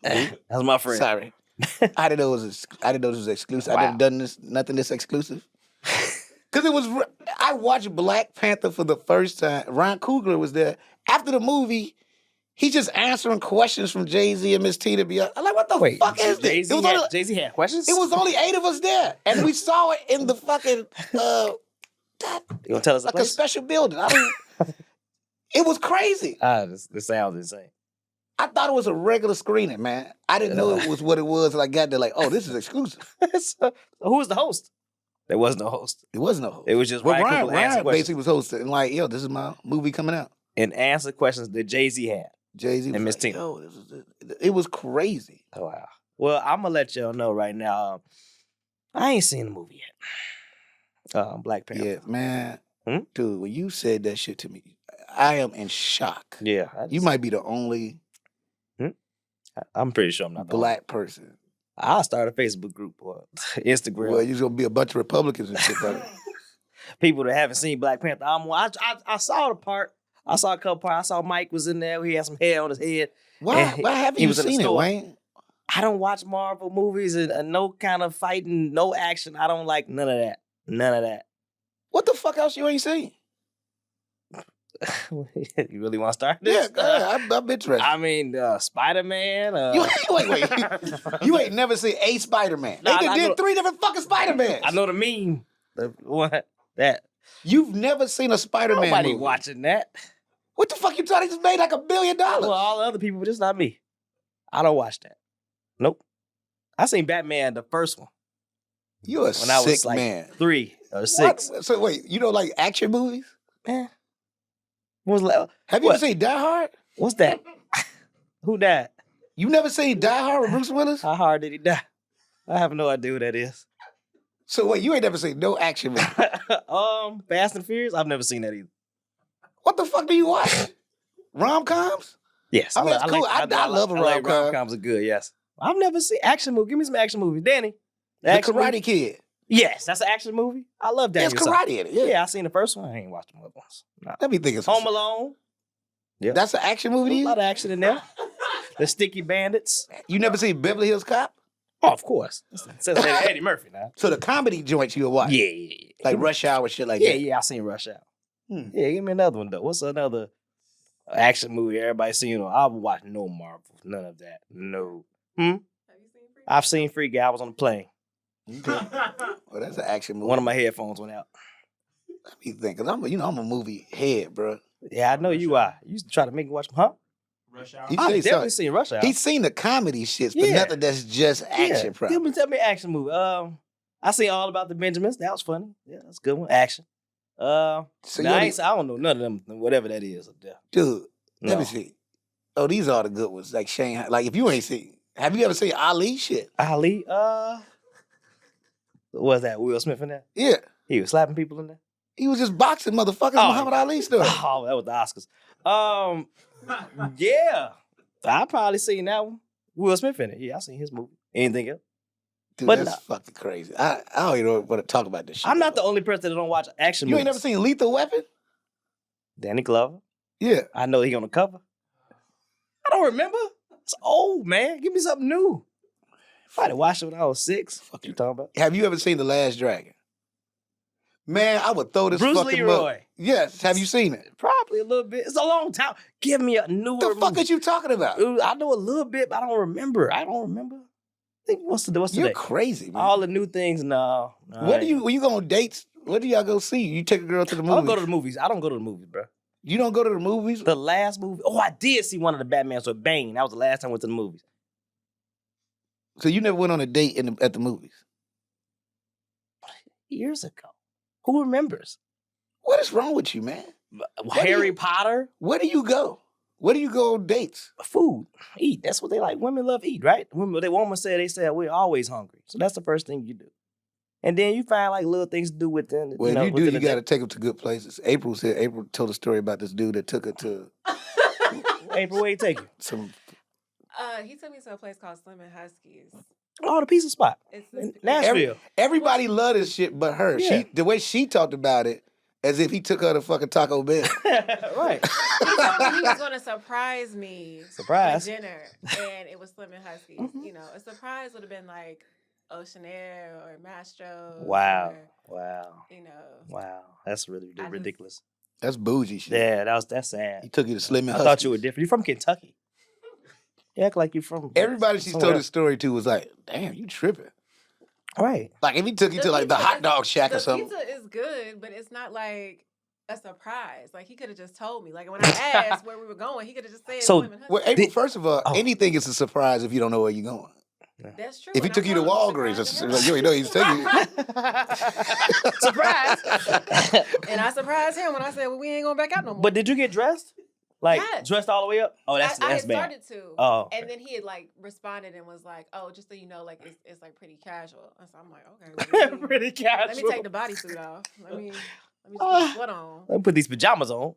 [SPEAKER 4] That's my friend.
[SPEAKER 2] sorry. I didn't know it was exclusive.
[SPEAKER 4] Wow.
[SPEAKER 2] I never done nothing this exclusive. Cause I watched Black Panther for the first time. Ryan Coogler was there. After the movie, he's just answering questions from Jay-Z and Miss Tina. I'm like, what the fuck is this?
[SPEAKER 4] Jay-Z had questions?
[SPEAKER 2] It was only 8 of us there. And we saw it in the fucking,
[SPEAKER 4] You gonna tell us
[SPEAKER 2] like
[SPEAKER 4] the
[SPEAKER 2] a
[SPEAKER 4] place?
[SPEAKER 2] special building. It was crazy.
[SPEAKER 4] This sounds insane.
[SPEAKER 2] I thought it was a regular screening, man. I didn't know it was what it was until I got there like, oh, this is exclusive.
[SPEAKER 4] So, who was the host? There was no host.
[SPEAKER 2] It wasn't a host.
[SPEAKER 4] It was just
[SPEAKER 2] Well,
[SPEAKER 4] Ryan Coogler answering
[SPEAKER 2] Ryan
[SPEAKER 4] questions
[SPEAKER 2] basically was hosting. And like, yo, this is my movie coming out.
[SPEAKER 4] and answer questions that Jay-Z had.
[SPEAKER 2] Jay-Z
[SPEAKER 4] And Miss
[SPEAKER 2] like,
[SPEAKER 4] Tina.
[SPEAKER 2] yo, it was crazy.
[SPEAKER 4] Oh, wow. Well, I'm going to let y'all know right now. I ain't seen the movie yet. Black Panther.
[SPEAKER 2] Yeah, man.
[SPEAKER 4] Hmm?
[SPEAKER 2] Dude, when you said that shit to me, I am in shock.
[SPEAKER 4] Yeah.
[SPEAKER 2] You might be the only
[SPEAKER 4] I'm pretty sure I'm not the only.
[SPEAKER 2] black person.
[SPEAKER 4] I'll start a Facebook group or Instagram.
[SPEAKER 2] Well, you're going to be a bunch of Republicans and shit, brother.
[SPEAKER 4] People that haven't seen Black Panther. I saw the part. I saw a couple parts. I saw Mike was in there. He had some hair on his head.
[SPEAKER 2] Why haven't
[SPEAKER 4] he
[SPEAKER 2] you
[SPEAKER 4] was in the
[SPEAKER 2] seen it,
[SPEAKER 4] store.
[SPEAKER 2] Wayne?
[SPEAKER 4] I don't watch Marvel movies and no kind of fighting, no action. I don't like none of that. None of that.
[SPEAKER 2] What the fuck else you ain't seen?
[SPEAKER 4] You really want to start
[SPEAKER 2] Yeah,
[SPEAKER 4] this?
[SPEAKER 2] go ahead. I'm interested.
[SPEAKER 4] I mean, Spider-Man.
[SPEAKER 2] Wait. You ain't never seen a Spider-Man. They
[SPEAKER 4] Nah, I
[SPEAKER 2] did
[SPEAKER 4] know-
[SPEAKER 2] 3 different fucking Spider-Mans.
[SPEAKER 4] I know the meme. What? That.
[SPEAKER 2] You've never seen a Spider-Man
[SPEAKER 4] Nobody
[SPEAKER 2] movie.
[SPEAKER 4] watching that.
[SPEAKER 2] What the fuck you thought he just made like $1 billion?
[SPEAKER 4] Well, all the other people, but just not me. I don't watch that. Nope. I seen Batman, the first one,
[SPEAKER 2] You're a
[SPEAKER 4] when
[SPEAKER 2] sick
[SPEAKER 4] I was like
[SPEAKER 2] man.
[SPEAKER 4] 3 or 6.
[SPEAKER 2] What? So wait, you don't like action movies?
[SPEAKER 4] Man. What was
[SPEAKER 2] Have you
[SPEAKER 4] What?
[SPEAKER 2] ever seen Die Hard?
[SPEAKER 4] What's that? Who died?
[SPEAKER 2] You never seen Die Hard with Bruce Willis?
[SPEAKER 4] How hard did he die? I have no idea who that is.
[SPEAKER 2] So wait, you ain't never seen no action movie.
[SPEAKER 4] Fast and Furious? I've never seen that either.
[SPEAKER 2] What the fuck do you watch? Rom-coms?
[SPEAKER 4] Yes.
[SPEAKER 2] I mean, it's cool. I love a rom-com.
[SPEAKER 4] Rom-coms are good, yes. I've never seen action movie. Give me some action movies. Danny.
[SPEAKER 2] The
[SPEAKER 4] action
[SPEAKER 2] Karate
[SPEAKER 4] movie?
[SPEAKER 2] Kid.
[SPEAKER 4] Yes, that's an action movie. I love that.
[SPEAKER 2] There's karate in it. Yeah.
[SPEAKER 4] Yeah, I seen the first one. I ain't watched the other ones. No.
[SPEAKER 2] Let me think of
[SPEAKER 4] Home Alone. Yeah.
[SPEAKER 2] That's an action movie to
[SPEAKER 4] A
[SPEAKER 2] you?
[SPEAKER 4] lot of action in there. The Sticky Bandits.
[SPEAKER 2] You never seen Beverly Hills Cop?
[SPEAKER 4] Oh, of course. Says Eddie Murphy now.
[SPEAKER 2] So the comedy joints you'll watch?
[SPEAKER 4] Yeah.
[SPEAKER 2] Like Rush Hour, shit like
[SPEAKER 4] Yeah,
[SPEAKER 2] that?
[SPEAKER 4] yeah, I seen Rush Hour. Yeah, give me another one though. What's another action movie everybody seen? I would watch no Marvel, none of that. No.
[SPEAKER 5] Have you seen Free?
[SPEAKER 4] I've seen Free Guy. I was on the plane.
[SPEAKER 2] Well, that's an action movie.
[SPEAKER 4] One of my headphones went out.
[SPEAKER 2] Let me think, because I'm a movie head, bro.
[SPEAKER 4] Yeah, I know you are. You used to try to make me watch them, huh?
[SPEAKER 6] Rush Hour.
[SPEAKER 2] He
[SPEAKER 4] I've
[SPEAKER 2] say
[SPEAKER 4] definitely
[SPEAKER 2] something.
[SPEAKER 4] seen Rush Hour.
[SPEAKER 2] He's seen the comedy shits, but
[SPEAKER 4] Yeah.
[SPEAKER 2] nothing that's just action,
[SPEAKER 4] yeah.
[SPEAKER 2] bro.
[SPEAKER 4] Tell me action movie. I seen All About the Benjamins. That was funny. Yeah, that's a good one. Action.
[SPEAKER 2] So
[SPEAKER 4] Now,
[SPEAKER 2] you
[SPEAKER 4] I don't know none of them, whatever that is up there.
[SPEAKER 2] dude, let
[SPEAKER 4] No.
[SPEAKER 2] me see. Oh, these are the good ones. Like Shane, like if you ain't seen, have you ever seen Ali shit?
[SPEAKER 4] Ali, what was that? Will Smith in there?
[SPEAKER 2] Yeah.
[SPEAKER 4] He was slapping people in there?
[SPEAKER 2] He was just boxing motherfuckers
[SPEAKER 4] Oh,
[SPEAKER 2] Muhammad Ali stuff.
[SPEAKER 4] Oh, that was the Oscars. Yeah. I probably seen that one. Will Smith in it. Yeah, I seen his movie. Anything else?
[SPEAKER 2] Dude,
[SPEAKER 4] but
[SPEAKER 2] that's fucking crazy. I don't even want to talk about this shit.
[SPEAKER 4] I'm not the only person that don't watch action
[SPEAKER 2] You
[SPEAKER 4] movies.
[SPEAKER 2] ain't never seen Lethal Weapon?
[SPEAKER 4] Danny Glover.
[SPEAKER 2] Yeah.
[SPEAKER 4] I know he on the cover. I don't remember. It's old, man. Give me something new. If I'd watched it when I was 6. Fuck you talking about?
[SPEAKER 2] Have you ever seen The Last Dragon? Man, I would throw this
[SPEAKER 4] Bruce
[SPEAKER 2] fucking
[SPEAKER 4] Leroy.
[SPEAKER 2] mug. Yes. Have you seen it?
[SPEAKER 4] Probably a little bit. It's a long time. Give me a newer
[SPEAKER 2] The fuck
[SPEAKER 4] movie.
[SPEAKER 2] is you talking about?
[SPEAKER 4] Ooh, I know a little bit, but I don't remember. think what's the
[SPEAKER 2] You're
[SPEAKER 4] day?
[SPEAKER 2] crazy, man.
[SPEAKER 4] All the new things, no.
[SPEAKER 2] When you go on dates? What do y'all go see? You take a girl to the movies?
[SPEAKER 4] I don't go to the movies. I don't go to the movies, bro.
[SPEAKER 2] You don't go to the movies?
[SPEAKER 4] The last movie. Oh, I did see one of the Batmans with Bane. That was the last time I went to the movies.
[SPEAKER 2] So you never went on a date at the movies?
[SPEAKER 4] Years ago. Who remembers?
[SPEAKER 2] What is wrong with you, man?
[SPEAKER 4] Harry Potter?
[SPEAKER 2] Where do you go? Where do you go on dates?
[SPEAKER 4] Food. Eat. That's what they like. Women love eat, right? Women say we're always hungry. So that's the first thing you do. And then you find like little things to do with them.
[SPEAKER 2] Well, if you do, you got to take them to good places. April told a story about this dude that took her to.
[SPEAKER 4] April, where you take you?
[SPEAKER 5] He took me to a place called Slim and Husky's.
[SPEAKER 4] Oh, the pizza spot.
[SPEAKER 5] It's
[SPEAKER 4] Nashville.
[SPEAKER 2] Everybody loved this shit but her.
[SPEAKER 4] Yeah.
[SPEAKER 2] The way she talked about it, as if he took her to fucking Taco Bell.
[SPEAKER 4] Right.
[SPEAKER 5] He told me he was going to surprise me.
[SPEAKER 4] Surprise.
[SPEAKER 5] For dinner. And it was Slim and Husky's.
[SPEAKER 4] Mm-hmm.
[SPEAKER 5] You know, a surprise would have been like Ocean Air or Mastro.
[SPEAKER 4] Wow.
[SPEAKER 5] Or,
[SPEAKER 4] Wow.
[SPEAKER 5] you know.
[SPEAKER 4] Wow. That's really ridiculous.
[SPEAKER 2] That's bougie shit.
[SPEAKER 4] Yeah, that's sad.
[SPEAKER 2] He took you to Slim and
[SPEAKER 4] I
[SPEAKER 2] Husky's.
[SPEAKER 4] thought you were different. You're from Kentucky. You act like you're from
[SPEAKER 2] Everybody she's told this story to was like, damn, you tripping.
[SPEAKER 4] Right.
[SPEAKER 2] Like if he took you to like the hot dog shack or something.
[SPEAKER 5] The pizza is good, but it's not like a surprise. Like he could have just told me. Like when I asked where we were going, he could have just said.
[SPEAKER 4] So,
[SPEAKER 2] well, April, first of all, anything is a surprise if you don't know where you're going.
[SPEAKER 5] That's true.
[SPEAKER 2] If he took you to Walgreens, like, you ain't know he's taking you.
[SPEAKER 4] Surprise.
[SPEAKER 5] And I surprised him when I said, well, we ain't going back out no more.
[SPEAKER 4] But did you get dressed? Like
[SPEAKER 5] Yes.
[SPEAKER 4] Dressed all the way up? Oh, that's
[SPEAKER 5] I had
[SPEAKER 4] bad.
[SPEAKER 5] started to.
[SPEAKER 4] Oh, okay.
[SPEAKER 5] And then he had like responded and was like, oh, just so you know, like it's like pretty casual. And so I'm like, okay. Well,
[SPEAKER 4] Pretty casual.
[SPEAKER 5] let me take the bodysuit off. Let me just put the sweat on.
[SPEAKER 4] Let me put these pajamas on.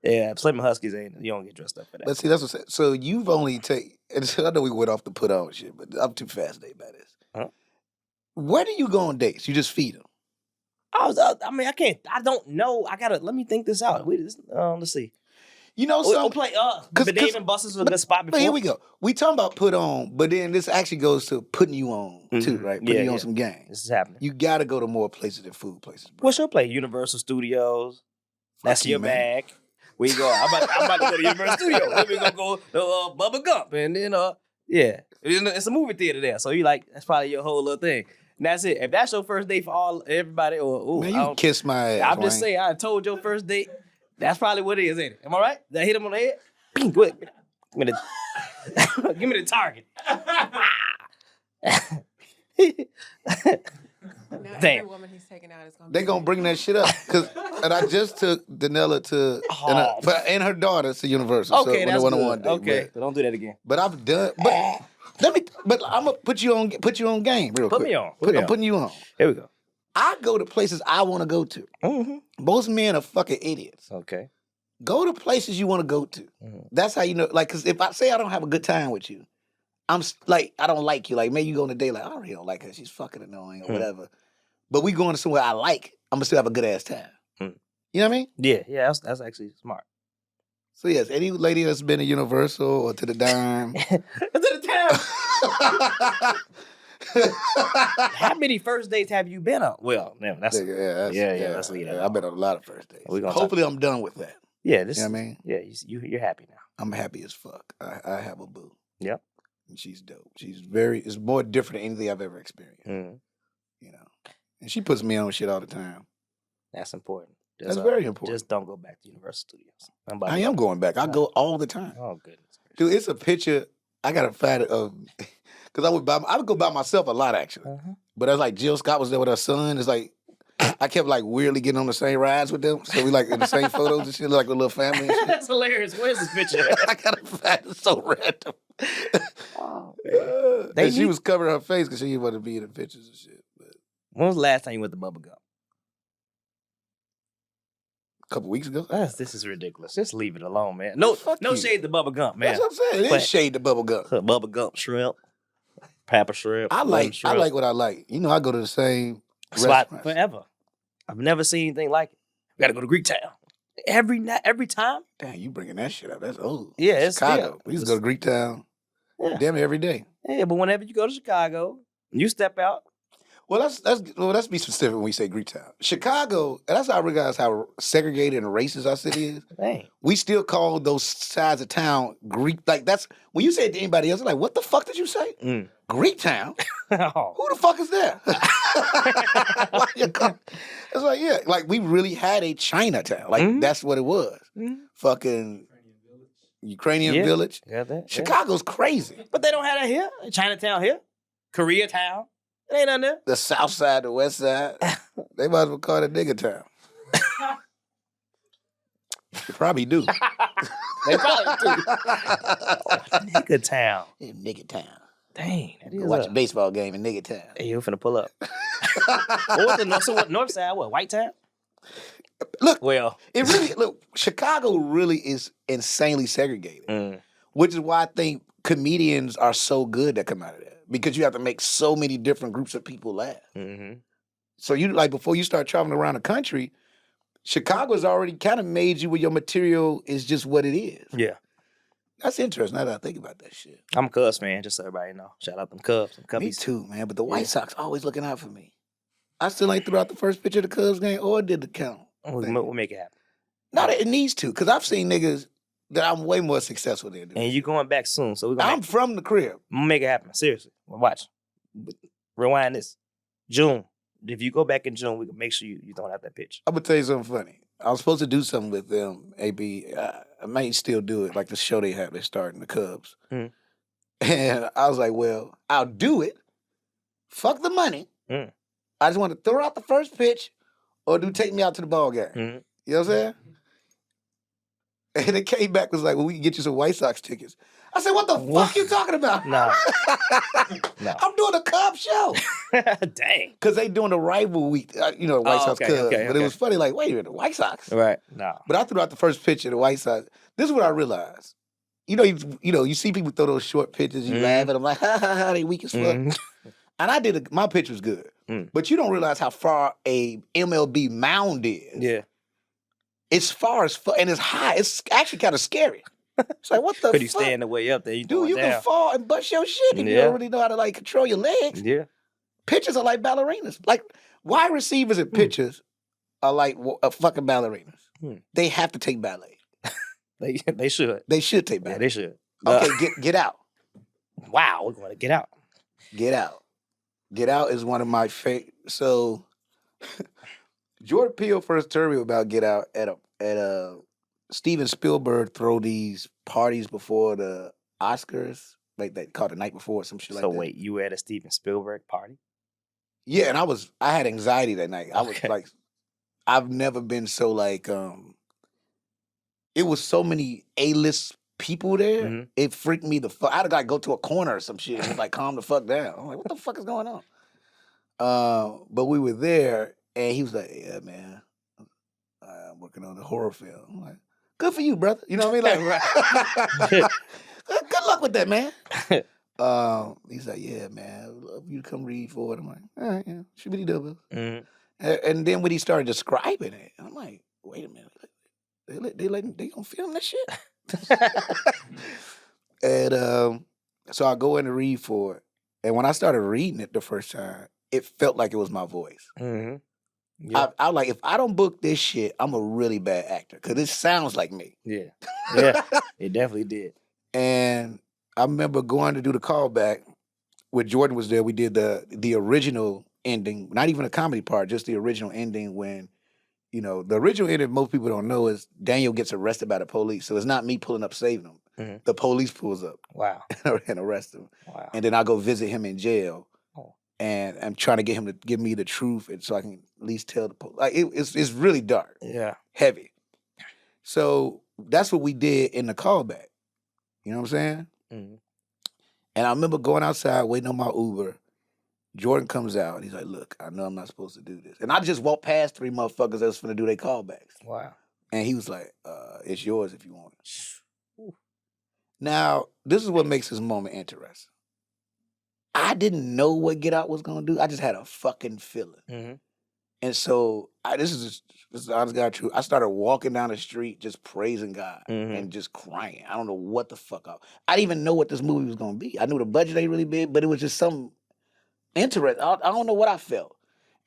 [SPEAKER 4] Yeah, Slim and Huskies you don't get dressed up for that.
[SPEAKER 2] But see, that's what. So you've only and I know we went off the put on shit, but I'm too fascinated by this.
[SPEAKER 4] Huh?
[SPEAKER 2] Where do you go on dates? You just feed them.
[SPEAKER 4] I can't. I don't know. Let me think this out. Let's see.
[SPEAKER 2] You know,
[SPEAKER 4] We'll play. But Dave and Buster's was a good spot before.
[SPEAKER 2] But here we go. We talking about put on, but then this actually goes to putting you on too, right? Putting you on some game.
[SPEAKER 4] This is happening.
[SPEAKER 2] You got to go to more places than food places. Bro.
[SPEAKER 4] What's your play? Universal Studios. That's
[SPEAKER 2] you,
[SPEAKER 4] your
[SPEAKER 2] man.
[SPEAKER 4] bag. We go. I'm about to go to Universal Studios. Then we gonna go to Bubba Gump, and then yeah, it's a movie theater there. So you like that's probably your whole little thing. And that's it. If that's your first date for everybody,
[SPEAKER 2] Man, you kiss my ass.
[SPEAKER 4] I'm just saying. I told your first date. That's probably what it is, ain't it? Am I right? Did I hit him on the head? Good. Give me the target.
[SPEAKER 5] Now
[SPEAKER 4] Damn.
[SPEAKER 5] every woman he's taking out is going to
[SPEAKER 2] They gonna bring that shit up and I just took Danella to and her daughter to Universal.
[SPEAKER 4] Okay,
[SPEAKER 2] so
[SPEAKER 4] that's
[SPEAKER 2] on
[SPEAKER 4] good.
[SPEAKER 2] one date,
[SPEAKER 4] Okay, so don't do that again.
[SPEAKER 2] But I've done. But I'm gonna put you on game real quick.
[SPEAKER 4] Put me on.
[SPEAKER 2] I'm putting you on.
[SPEAKER 4] Here we go.
[SPEAKER 2] I go to places I want to go to.
[SPEAKER 4] Mm-hmm.
[SPEAKER 2] Most men are fucking idiots.
[SPEAKER 4] Okay.
[SPEAKER 2] Go to places you want to go to.
[SPEAKER 4] Mm-hmm.
[SPEAKER 2] That's how you know. Like, cause if I say I don't have a good time with you, I'm like I don't like you. Like maybe you go on a date like I really don't like her. She's fucking annoying or whatever. But we going to somewhere I like. I'm gonna still have a good ass time.
[SPEAKER 4] Mm.
[SPEAKER 2] You know what I mean?
[SPEAKER 4] Yeah. That's actually smart.
[SPEAKER 2] So yes, any lady that's been to Universal or to the Dime.
[SPEAKER 4] To the town. How many first dates have you been on? Well, no, let's leave that.
[SPEAKER 2] I've been on a lot of first dates.
[SPEAKER 4] We're gonna
[SPEAKER 2] Hopefully I'm done with that.
[SPEAKER 4] Yeah,
[SPEAKER 2] You know what I mean?
[SPEAKER 4] Yeah, you're happy now.
[SPEAKER 2] I'm happy as fuck. I have a boo.
[SPEAKER 4] Yep.
[SPEAKER 2] And she's dope. It's more different than anything I've ever experienced.
[SPEAKER 4] Mm-hmm.
[SPEAKER 2] You know. And she puts me on shit all the time.
[SPEAKER 4] That's important.
[SPEAKER 2] That's very important.
[SPEAKER 4] Just don't go back to Universal Studios.
[SPEAKER 2] I am going back. I go all the time.
[SPEAKER 4] Oh, goodness.
[SPEAKER 2] Dude, it's a picture. I got a find of because I would go by myself a lot actually.
[SPEAKER 4] Uh-huh.
[SPEAKER 2] But it's like Jill Scott was there with her son. It's like I kept like weirdly getting on the same rides with them. So we like in the same photos and shit, like a little family and shit.
[SPEAKER 4] That's hilarious. Where's this picture?
[SPEAKER 2] I gotta find it so random.
[SPEAKER 4] Oh,
[SPEAKER 2] And she was covering her face because she didn't want to be in the pictures and shit. But
[SPEAKER 4] when was the last time you went to Bubba Gump?
[SPEAKER 2] a couple weeks ago.
[SPEAKER 4] This is ridiculous. Just leave it alone, man. No
[SPEAKER 2] you.
[SPEAKER 4] shade to Bubba Gump, man.
[SPEAKER 2] That's what I'm saying. It is shade to bubble gum.
[SPEAKER 4] Bubba Gump shrimp, Papa shrimp.
[SPEAKER 2] I like what I like. You know, I go to the same
[SPEAKER 4] spot
[SPEAKER 2] restaurants.
[SPEAKER 4] forever. I've never seen anything like it. We gotta go to Greek Town every time.
[SPEAKER 2] Damn, you bringing that shit up? That's old.
[SPEAKER 4] Yeah, it's
[SPEAKER 2] Chicago. We used to go to Greek Town.
[SPEAKER 4] Yeah.
[SPEAKER 2] Damn it, every day.
[SPEAKER 4] Yeah, but whenever you go to Chicago, you step out.
[SPEAKER 2] Well, let's be specific when we say Greek Town. Chicago, and that's how I realize how segregated and racist our city is.
[SPEAKER 4] Dang.
[SPEAKER 2] We still call those sides of town Greek. Like that's when you say it to anybody else, like, what the fuck did you say? Greektown?
[SPEAKER 4] Oh.
[SPEAKER 2] Who the fuck is there? Why you come? It's like, yeah, like we really had a Chinatown. Like that's what it was. Fucking Ukrainian village.
[SPEAKER 4] Yeah, that,
[SPEAKER 2] Chicago's crazy.
[SPEAKER 4] But they don't have that here. Chinatown here. Koreatown. It ain't nothing there.
[SPEAKER 2] The south side, the west side. They might as well call it nigga town. They probably do.
[SPEAKER 4] They probably do. Nigga town.
[SPEAKER 2] Yeah, nigga town.
[SPEAKER 4] Dang, that is
[SPEAKER 2] Watch a baseball game in nigga town.
[SPEAKER 4] Hey, you finna pull up. What was the north side? What, White Town?
[SPEAKER 2] Look,
[SPEAKER 4] well,
[SPEAKER 2] Chicago really is insanely segregated, which is why I think comedians are so good that come out of that, because you have to make so many different groups of people laugh. So you like before you start traveling around the country, Chicago's already kind of made you where your material is just what it is.
[SPEAKER 4] Yeah.
[SPEAKER 2] That's interesting now that I think about that shit.
[SPEAKER 4] I'm a Cubs fan, just so everybody know. Shout out them Cubs.
[SPEAKER 2] Me too, man. But the White Sox always looking out for me. I still ain't threw out the first pitch of the Cubs game or did the count.
[SPEAKER 4] We'll make it happen.
[SPEAKER 2] No, it needs to, because I've seen niggas that I'm way more successful than.
[SPEAKER 4] And you going back soon, so we're gonna.
[SPEAKER 2] I'm from the crib.
[SPEAKER 4] I'm gonna make it happen. Seriously, watch. Rewind this. June. If you go back in June, we can make sure you don't have that pitch.
[SPEAKER 2] I'm gonna tell you something funny. I was supposed to do something with them, AB. I might still do it, like the show they have. They're starting the Cubs. And I was like, well, I'll do it. Fuck the money. I just want to throw out the first pitch or take me out to the ball game. You know what I'm saying? And it came back, was like, well, we can get you some White Sox tickets. I said, what the fuck you talking about?
[SPEAKER 4] No.
[SPEAKER 2] I'm doing a Cubs show.
[SPEAKER 4] Dang.
[SPEAKER 2] Because they doing a rival week, White Sox Cubs.
[SPEAKER 4] Okay.
[SPEAKER 2] But it was funny, like, wait a minute, the White Sox?
[SPEAKER 4] Right. No.
[SPEAKER 2] But I threw out the first pitch of the White Sox. This is what I realized. You see people throw those short pitches, you laugh at them like, ha, ha, ha, they weak as fuck. And I did my pitch was good. But you don't realize how far a MLB mound is.
[SPEAKER 4] Yeah.
[SPEAKER 2] It's far as fuck, and it's high. It's actually kind of scary. It's like, what the fuck?
[SPEAKER 4] Could you stand the way up there?
[SPEAKER 2] Dude, you can fall and bust your shit if you don't really know how to, like, control your legs.
[SPEAKER 4] Yeah.
[SPEAKER 2] Pitchers are like ballerinas. Like, wide receivers and pitchers are like fucking ballerinas. They have to take ballet.
[SPEAKER 4] They should.
[SPEAKER 2] They should take ballet.
[SPEAKER 4] Yeah, they should.
[SPEAKER 2] Okay, get out.
[SPEAKER 4] Wow, we're going to get out.
[SPEAKER 2] Get out. Get Out is one of my favorite. So, Jordan Peele first told me about Get Out at Steven Spielberg throw these parties before the Oscars, like they called the night before or some shit like that.
[SPEAKER 4] So wait, you were at a Steven Spielberg party?
[SPEAKER 2] Yeah, and I had anxiety that night. I was like, I've never been so like, it was so many A-list people there. It freaked me the fuck. I had to like go to a corner or some shit and like calm the fuck down. I'm like, what the fuck is going on? But we were there and he was like, yeah, man, I'm working on a horror film. I'm like, good for you, brother. You know what I mean? Like, good luck with that, man. He's like, yeah, man, I'd love you to come read for it. I'm like, all right, yeah, shibbity double. And then when he started describing it, I'm like, wait a minute, they gonna film this shit? And so I go in to read for it, and when I started reading it the first time, it felt like it was my voice. Yeah. I like, if I don't book this shit, I'm a really bad actor because it sounds like me.
[SPEAKER 4] Yeah, it definitely did.
[SPEAKER 2] And I remember going to do the callback when Jordan was there. We did the original ending, not even a comedy part, just the original ending when, the original ending most people don't know is Daniel gets arrested by the police. So it's not me pulling up saving him. The police pulls up.
[SPEAKER 4] Wow.
[SPEAKER 2] And arrest him.
[SPEAKER 4] Wow.
[SPEAKER 2] And then I go visit him in jail. And I'm trying to get him to give me the truth, and so I can at least tell the police. Like it's really dark, heavy. So that's what we did in the callback. You know what I'm saying? And I remember going outside waiting on my Uber. Jordan comes out. And he's like, "Look, I know I'm not supposed to do this," and I just walked past 3 motherfuckers that was finna do their callbacks.
[SPEAKER 4] Wow.
[SPEAKER 2] And he was like, "It's yours if you want it." Now, this is what makes this moment interesting. I didn't know what Get Out was gonna do. I just had a fucking feeling. And so this is honest God truth. I started walking down the street just praising God and just crying. I don't know what the fuck I didn't even know what this movie was gonna be. I knew the budget ain't really big, but it was just some interest. I don't know what I felt.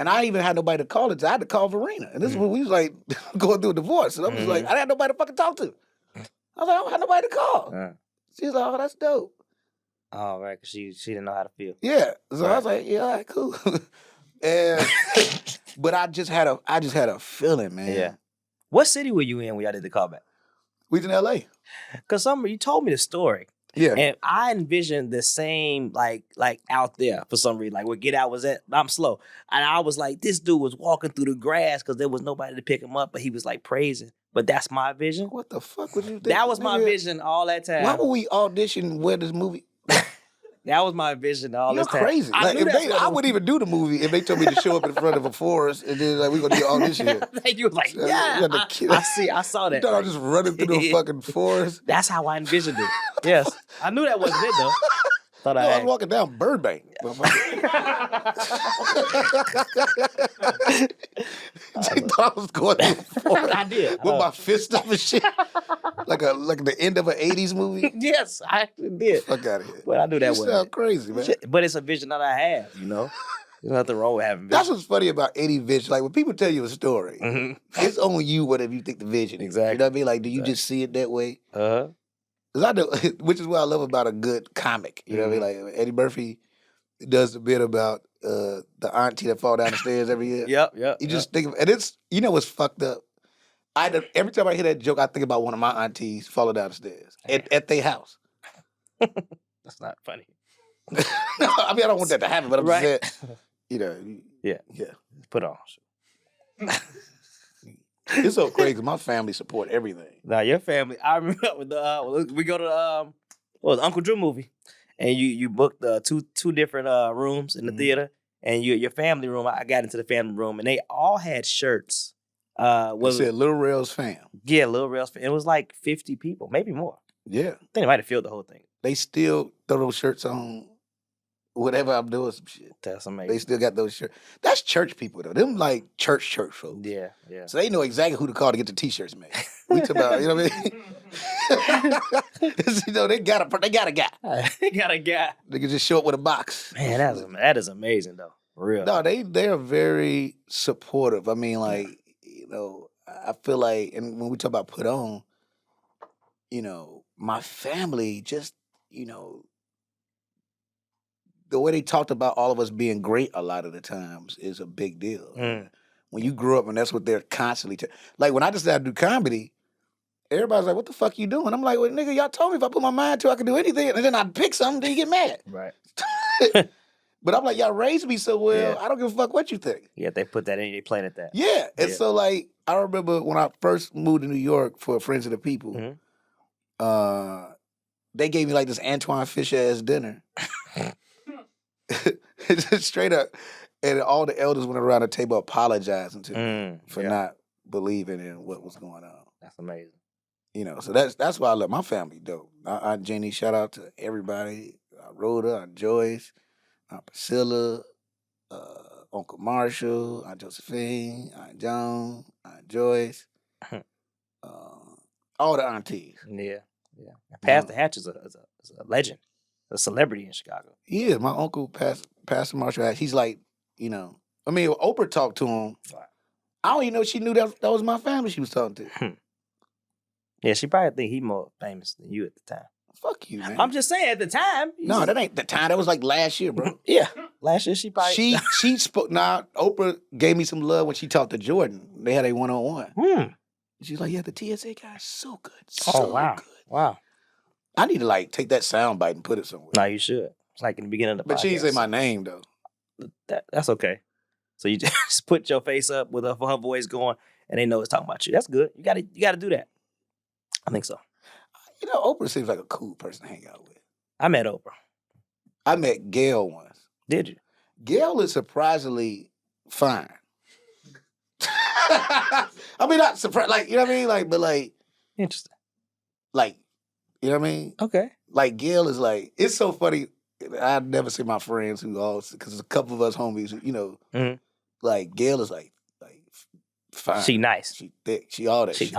[SPEAKER 2] And I even had nobody to call it. I had to call Verena. And this is when we was like going through a divorce. And I was like, I didn't have nobody to fucking talk to. I was like, I don't have nobody to call. She's like, oh, that's dope.
[SPEAKER 4] Oh, right, because she didn't know how to feel.
[SPEAKER 2] Yeah. So I was like, yeah, all right, cool. And but I just had a feeling, man.
[SPEAKER 4] Yeah. What city were you in when y'all did the callback?
[SPEAKER 2] We was in LA.
[SPEAKER 4] Because you told me the story.
[SPEAKER 2] Yeah.
[SPEAKER 4] And I envisioned the same, like out there for some reason, like where Get Out was at. I'm slow. And I was like, this dude was walking through the grass because there was nobody to pick him up, but he was like praising. But that's my vision.
[SPEAKER 2] What the fuck would you think?
[SPEAKER 4] That was my vision all that time.
[SPEAKER 2] Why would we audition where this movie?
[SPEAKER 4] That was my vision all
[SPEAKER 2] You're
[SPEAKER 4] this time.
[SPEAKER 2] crazy. Like, I wouldn't even do the movie if they told me to show up in front of a forest and then like we're gonna do all this shit.
[SPEAKER 4] You was like, yeah, I saw that.
[SPEAKER 2] You thought I was just running through the fucking forest?
[SPEAKER 4] That's how I envisioned it. Yes, I knew that wasn't it though. Thought
[SPEAKER 2] I was walking down Burbank. She thought I was going through the forest.
[SPEAKER 4] I did.
[SPEAKER 2] With my fist up and shit. Like the end of an 80s movie?
[SPEAKER 4] Yes, I actually did.
[SPEAKER 2] Fuck out of here.
[SPEAKER 4] But I knew that
[SPEAKER 2] you
[SPEAKER 4] wasn't
[SPEAKER 2] sound crazy, man.
[SPEAKER 4] But it's a vision that I have, you know? There's nothing wrong with having vision.
[SPEAKER 2] That's what's funny about any vision. Like when people tell you a story, it's on you whatever you think the vision is.
[SPEAKER 4] Exactly.
[SPEAKER 2] You know what I mean? Like, do you just see it that way?
[SPEAKER 4] Uh-huh.
[SPEAKER 2] Which is what I love about a good comic. You know what I mean? Like Eddie Murphy does the bit about the auntie that fall down the stairs every year.
[SPEAKER 4] Yep.
[SPEAKER 2] You just think of, and it's, you know what's fucked up? Every time I hear that joke, I think about one of my aunties falling down the stairs at their house.
[SPEAKER 4] That's not funny.
[SPEAKER 2] No, I mean, I don't want that to happen, but I'm just saying, you know.
[SPEAKER 4] Yeah. Put on.
[SPEAKER 2] It's so crazy. My family support everything.
[SPEAKER 4] Now your family, I remember we go to Uncle Drew movie, and you booked two different rooms in the theater, and your family room. I got into the family room, and they all had shirts.
[SPEAKER 2] It said Lil Rel's fam.
[SPEAKER 4] Yeah, Lil Rel's fam. It was like 50 people, maybe more.
[SPEAKER 2] Yeah,
[SPEAKER 4] I think they might have filled the whole thing.
[SPEAKER 2] They still throw those shirts on. Whatever I'm doing, some shit.
[SPEAKER 4] That's amazing.
[SPEAKER 2] They still got those shirts. That's church people though. Them like church folks.
[SPEAKER 4] Yeah.
[SPEAKER 2] So they know exactly who to call to get the t-shirts made. We talk about, you know what I mean? You know, they got a guy.
[SPEAKER 4] They got a guy.
[SPEAKER 2] They can just show up with a box.
[SPEAKER 4] Man, that is amazing though. For real.
[SPEAKER 2] No, they are very supportive. I mean, like, you know, I feel like, and when we talk about put on, you know, my family just, you know, the way they talked about all of us being great a lot of the times is a big deal. When you grew up and that's what they're constantly like when I decided to do comedy, everybody's like, what the fuck you doing? I'm like, well, nigga, y'all told me if I put my mind to it, I could do anything. And then I'd pick something, then you get mad.
[SPEAKER 4] Right.
[SPEAKER 2] But I'm like, y'all raised me so well, I don't give a fuck what you think.
[SPEAKER 4] Yeah, they put that in, they planted that.
[SPEAKER 2] Yeah. And so like, I remember when I first moved to New York for Friends of the People, they gave me like this Antoine Fisher-ass dinner. Just straight up. And all the elders went around the table apologizing to me for not believing in what was going on.
[SPEAKER 4] That's amazing.
[SPEAKER 2] You know, so that's why I love my family, though. Aunt Jenny, shout out to everybody. Aunt Rhoda, Aunt Joyce, Aunt Priscilla, Uncle Marshall, Aunt Josephine, Aunt Joan, Aunt Joyce, all the aunties.
[SPEAKER 4] Yeah. Pastor Hatch is a legend. A celebrity in Chicago.
[SPEAKER 2] Yeah, my uncle, Pastor Marshall, he's like, you know, I mean, Oprah talked to him. I don't even know she knew that was my family she was talking to.
[SPEAKER 4] Yeah, she probably think he more famous than you at the time.
[SPEAKER 2] Fuck you, man.
[SPEAKER 4] I'm just saying, at the time.
[SPEAKER 2] No, that ain't the time. That was like last year, bro.
[SPEAKER 4] Yeah, last year she probably.
[SPEAKER 2] She spoke. Nah, Oprah gave me some love when she talked to Jordan. They had a one-on-one. She's like, yeah, the TSA guy is so good. So good.
[SPEAKER 4] Wow.
[SPEAKER 2] I need to like take that sound bite and put it somewhere.
[SPEAKER 4] No, you should. It's like in the beginning of the podcast.
[SPEAKER 2] But she didn't say my name though.
[SPEAKER 4] That's okay. So you just put your face up with her voice going, and they know it's talking about you. That's good. You gotta do that. I think so.
[SPEAKER 2] You know, Oprah seems like a cool person to hang out with.
[SPEAKER 4] I met Oprah.
[SPEAKER 2] I met Gayle once.
[SPEAKER 4] Did you?
[SPEAKER 2] Gayle is surprisingly fine. I mean, not surprised. Like, you know what I mean? Like, but like,
[SPEAKER 4] interesting.
[SPEAKER 2] Like. You know what I mean?
[SPEAKER 4] Okay.
[SPEAKER 2] Like, Gayle is like, it's so funny. I've never seen my friends who all, because there's a couple of us homies who, you know, like, Gayle is like fine.
[SPEAKER 4] She nice.
[SPEAKER 2] She thick. She all that shit.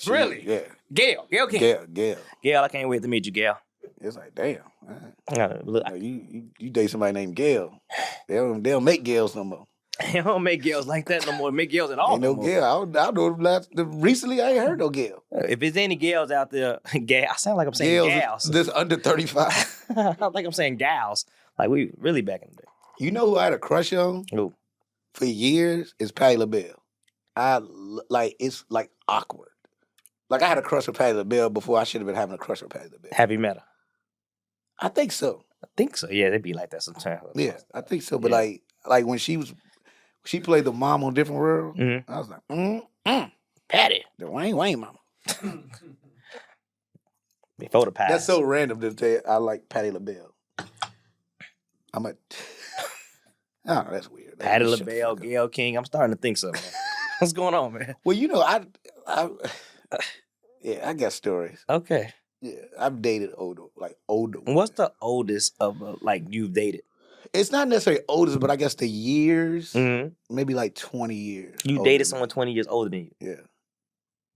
[SPEAKER 4] She really?
[SPEAKER 2] Yeah.
[SPEAKER 4] Gayle, I can't wait to meet you, Gayle.
[SPEAKER 2] It's like, damn.
[SPEAKER 4] Look,
[SPEAKER 2] you date somebody named Gayle. They don't make Gayles no more.
[SPEAKER 4] They don't make Gales like that no more. Make Gales at all.
[SPEAKER 2] Ain't no Gayle. I know recently I ain't heard no Gayle.
[SPEAKER 4] If there's any Gales out there, I sound like I'm saying gals.
[SPEAKER 2] This under 35.
[SPEAKER 4] I think I'm saying gals. Like we really back in the day.
[SPEAKER 2] You know who I had a crush on?
[SPEAKER 4] Who?
[SPEAKER 2] For years is Patti LaBelle. It's like awkward. Like I had a crush on Patti LaBelle before I should have been having a crush on Patti LaBelle.
[SPEAKER 4] Have you met her?
[SPEAKER 2] I think so.
[SPEAKER 4] I think so. Yeah, they be like that sometimes.
[SPEAKER 2] Yeah, I think so. But like when she played the mom on Different World,
[SPEAKER 4] Mm-hmm.
[SPEAKER 2] I was like, Patty, the Wayne mama.
[SPEAKER 4] Before the past.
[SPEAKER 2] That's so random to tell you I like Patti LaBelle. Oh, that's weird.
[SPEAKER 4] Patti LaBelle, Gayle King. I'm starting to think so, man. What's going on, man?
[SPEAKER 2] Well, you know, I got stories.
[SPEAKER 4] Okay.
[SPEAKER 2] Yeah, I've dated older.
[SPEAKER 4] What's the oldest of you've dated?
[SPEAKER 2] It's not necessarily oldest, but I guess the years,
[SPEAKER 4] Mm-hmm.
[SPEAKER 2] maybe like 20 years.
[SPEAKER 4] You dated someone 20 years older than you?
[SPEAKER 2] Yeah.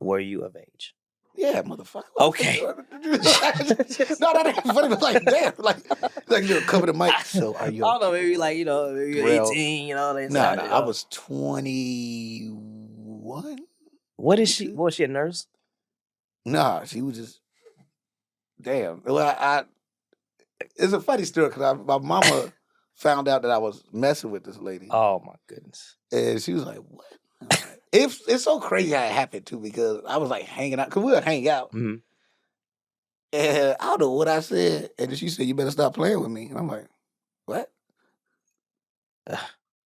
[SPEAKER 4] Were you of age?
[SPEAKER 2] Yeah, motherfucker.
[SPEAKER 4] Okay.
[SPEAKER 2] No, that ain't funny, but like, damn. Like you're cover the mic. So are you?
[SPEAKER 4] I don't know, maybe maybe you're 18,
[SPEAKER 2] I was 21.
[SPEAKER 4] What is she? Was she a nurse?
[SPEAKER 2] Nah, she was just, damn. Well, it's a funny story because my mama found out that I was messing with this lady.
[SPEAKER 4] Oh, my goodness.
[SPEAKER 2] And she was like, what? It's so crazy how it happened, too, because I was, like, hanging out. Because we would hang out.
[SPEAKER 4] Mm-hmm.
[SPEAKER 2] And I don't know what I said. And then she said, you better stop playing with me. And I'm like, what?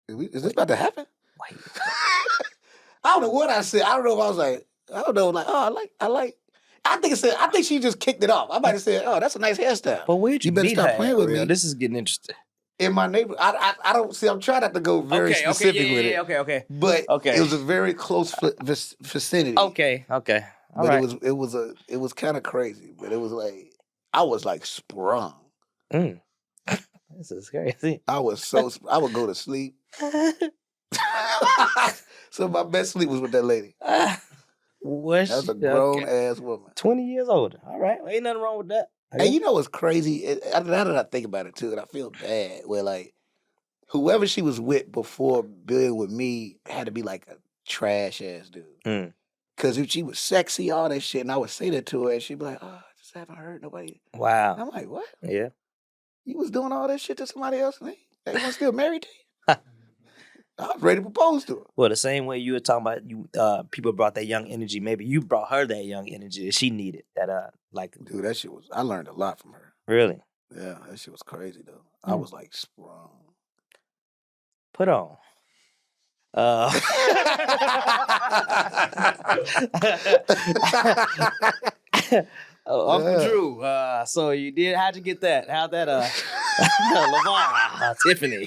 [SPEAKER 2] Is this about to happen?
[SPEAKER 4] Wait.
[SPEAKER 2] I don't know what I said. I don't know if I was like, I think she just kicked it off. I might have said, oh, that's a nice hairstyle.
[SPEAKER 4] But where'd you
[SPEAKER 2] better
[SPEAKER 4] meet
[SPEAKER 2] stop
[SPEAKER 4] her
[SPEAKER 2] playing
[SPEAKER 4] at,
[SPEAKER 2] with
[SPEAKER 4] real?
[SPEAKER 2] me.
[SPEAKER 4] This is getting interesting.
[SPEAKER 2] In my neighborhood, I don't see. I'm trying not to go very specific with it.
[SPEAKER 4] Okay.
[SPEAKER 2] But it was a very close vicinity.
[SPEAKER 4] Okay. All
[SPEAKER 2] but
[SPEAKER 4] right.
[SPEAKER 2] it was kind of crazy. But it was like I was like sprung.
[SPEAKER 4] This is crazy.
[SPEAKER 2] I would go to sleep. So my best sleep was with that lady. That's a grown ass woman.
[SPEAKER 4] 20 years older. All right. Well, ain't nothing wrong with that.
[SPEAKER 2] And you know what's crazy? Now that I think about it too, and I feel bad, where like whoever she was with before being with me had to be like a trash ass dude. Because if she was sexy, all that shit, and I would say that to her, and she'd be like, "Oh, I just haven't heard nobody."
[SPEAKER 4] Wow.
[SPEAKER 2] I'm like, "What?
[SPEAKER 4] Yeah.
[SPEAKER 2] You was doing all that shit to somebody else, and they was still married to you?" I was ready to propose to her.
[SPEAKER 4] Well, the same way you were talking about, people brought that young energy. Maybe you brought her that young energy that she needed.
[SPEAKER 2] Dude, that shit I learned a lot from her.
[SPEAKER 4] Really?
[SPEAKER 2] Yeah, that shit was crazy though. I was like sprung.
[SPEAKER 4] Put on. Uncle Drew. So you did. How'd you get that? How'd that? LeVar, Tiffany.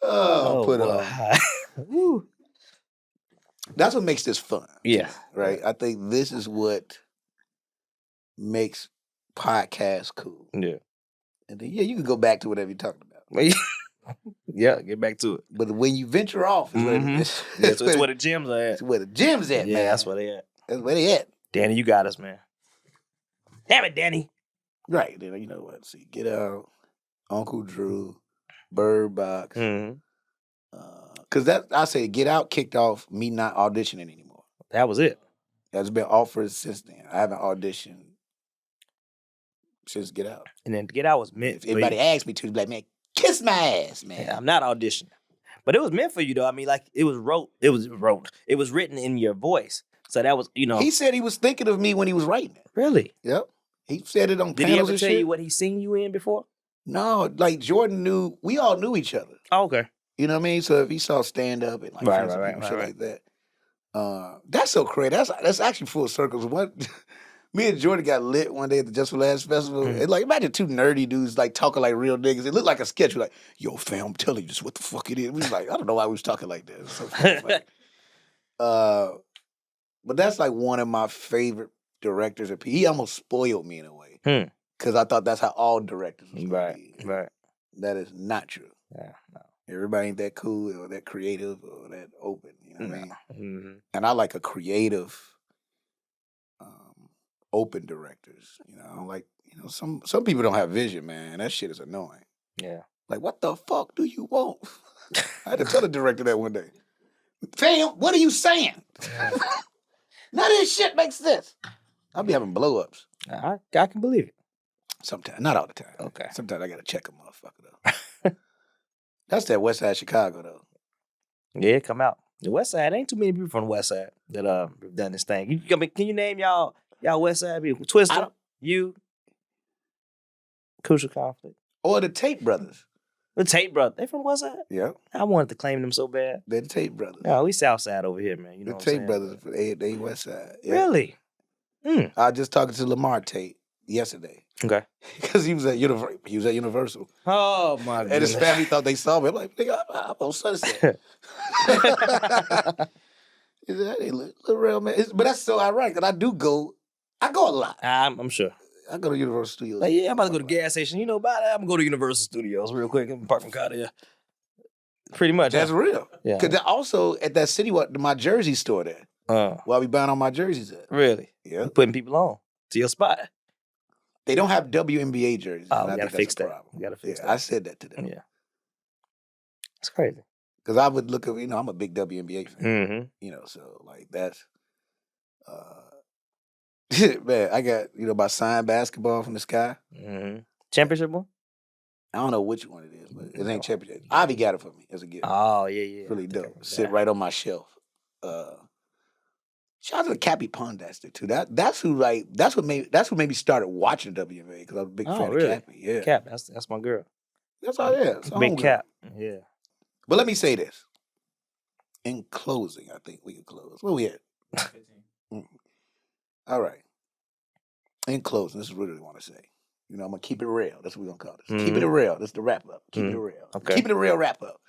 [SPEAKER 2] Put on. That's what makes this fun.
[SPEAKER 4] Yeah.
[SPEAKER 2] Right? I think this is what makes podcasts cool.
[SPEAKER 4] Yeah.
[SPEAKER 2] And then, you can go back to whatever you're talking about.
[SPEAKER 4] Yeah, get back to it.
[SPEAKER 2] But when you venture off, is
[SPEAKER 4] it's where the gyms are at.
[SPEAKER 2] It's where the gyms at, man.
[SPEAKER 4] Yeah, that's where they at.
[SPEAKER 2] That's where they at.
[SPEAKER 4] Danny, you got us, man. Damn it, Danny.
[SPEAKER 2] Right. Then you know what? See, Get Out, Uncle Drew, Bird Box. Because I say Get Out kicked off me not auditioning anymore.
[SPEAKER 4] That was it.
[SPEAKER 2] That's been offered since then. I haven't auditioned since Get Out.
[SPEAKER 4] And then Get Out was meant
[SPEAKER 2] if anybody asked me to, be like, man, kiss my ass, man.
[SPEAKER 4] Yeah, I'm not auditioning. But it was meant for you, though. I mean, like, it was written in your voice. So that was,
[SPEAKER 2] He said he was thinking of me when he was writing it.
[SPEAKER 4] Really?
[SPEAKER 2] Yep. He said it on
[SPEAKER 4] Did
[SPEAKER 2] panels
[SPEAKER 4] he ever
[SPEAKER 2] and
[SPEAKER 4] tell
[SPEAKER 2] shit.
[SPEAKER 4] you what he seen you in before?
[SPEAKER 2] No, like Jordan knew, we all knew each other.
[SPEAKER 4] Oh, okay.
[SPEAKER 2] You know what I mean? So if he saw stand up and like shit like that. That's so crazy. That's actually full circles. Me and Jordan got lit one day at the Just for Laughs festival. And like imagine two nerdy dudes like talking like real niggas. It looked like a sketch. We're like, yo, fam, I'm telling you this what the fuck it is. We was like, I don't know why we was talking like that. It was so funny. But that's like one of my favorite directors. He almost spoiled me in a way. Because I thought that's how all directors was gonna be.
[SPEAKER 4] Right.
[SPEAKER 2] That is not true.
[SPEAKER 4] Yeah, no.
[SPEAKER 2] Everybody ain't that cool or that creative or that open. You know what I mean?
[SPEAKER 4] Mm-hmm.
[SPEAKER 2] And I like a creative, open directors. I don't like, some people don't have vision, man. That shit is annoying.
[SPEAKER 4] Yeah.
[SPEAKER 2] Like, what the fuck do you want? I had to tell the director that one day. Fam, what are you saying? None of this shit makes sense. I'll be having blow-ups.
[SPEAKER 4] I can believe it.
[SPEAKER 2] Sometimes, not all the time.
[SPEAKER 4] Okay.
[SPEAKER 2] Sometimes I gotta check a motherfucker though. That's that West Side Chicago though.
[SPEAKER 4] Yeah, come out. The West Side, ain't too many people from the West Side that have done this thing. Can you name y'all West Side people? Twister, you, Crucial Conflict.
[SPEAKER 2] Or the Tate brothers.
[SPEAKER 4] The Tate brothers. They from the West Side?
[SPEAKER 2] Yeah.
[SPEAKER 4] I wanted to claim them so bad.
[SPEAKER 2] They're the Tate brothers.
[SPEAKER 4] Yeah, we South Side over here, man. You know
[SPEAKER 2] the
[SPEAKER 4] what
[SPEAKER 2] Tate
[SPEAKER 4] I'm
[SPEAKER 2] brothers, they West Side. Yeah.
[SPEAKER 4] Really?
[SPEAKER 2] I was just talking to Lamar Tate yesterday.
[SPEAKER 4] Okay.
[SPEAKER 2] Because he was at Universal.
[SPEAKER 4] Oh my goodness.
[SPEAKER 2] And his family thought they saw me. I'm like, nigga, I'm on Sunset. He said, hey, look real man. But that's so ironic because I go a lot.
[SPEAKER 4] I'm sure.
[SPEAKER 2] I go to Universal Studios.
[SPEAKER 4] Like, yeah, I'm about to go to the gas station. You know about that? I'm going to go to Universal Studios real quick and park my car there. Pretty much.
[SPEAKER 2] That's real.
[SPEAKER 4] Yeah.
[SPEAKER 2] Because also at that city, my jersey store there. Where I be buying all my jerseys at.
[SPEAKER 4] Really?
[SPEAKER 2] Yeah.
[SPEAKER 4] You're putting people on to your spot.
[SPEAKER 2] They don't have WNBA jerseys.
[SPEAKER 4] Oh, we got to fix that. We got to fix that.
[SPEAKER 2] I said that to them.
[SPEAKER 4] Yeah. It's crazy.
[SPEAKER 2] Because I would look at, I'm a big WNBA fan.
[SPEAKER 4] Mm-hmm.
[SPEAKER 2] So like that's, man, I got, my signed basketball from the sky.
[SPEAKER 4] Mm-hmm. Championship one?
[SPEAKER 2] I don't know which one it is, but it ain't championship. Ivy got it for me as a gift.
[SPEAKER 4] Oh, yeah.
[SPEAKER 2] Really dope. Sit right on my shelf. Shout out to Cappy Pondastic too. That's who made me started watching WNBA because I was a big fan of Cappy. Yeah.
[SPEAKER 4] Cap, that's my girl.
[SPEAKER 2] That's all it is.
[SPEAKER 4] Big Cap. Yeah.
[SPEAKER 2] But let me say this. In closing, I think we can close. Where we at? 15. All right. In closing, this is what I really want to say. I'm going to keep it real. That's what we're going to call this.
[SPEAKER 4] Mm-hmm.
[SPEAKER 2] Keeping it real. That's the wrap up. Keeping it real.
[SPEAKER 4] Okay.
[SPEAKER 2] Keeping it real wrap up.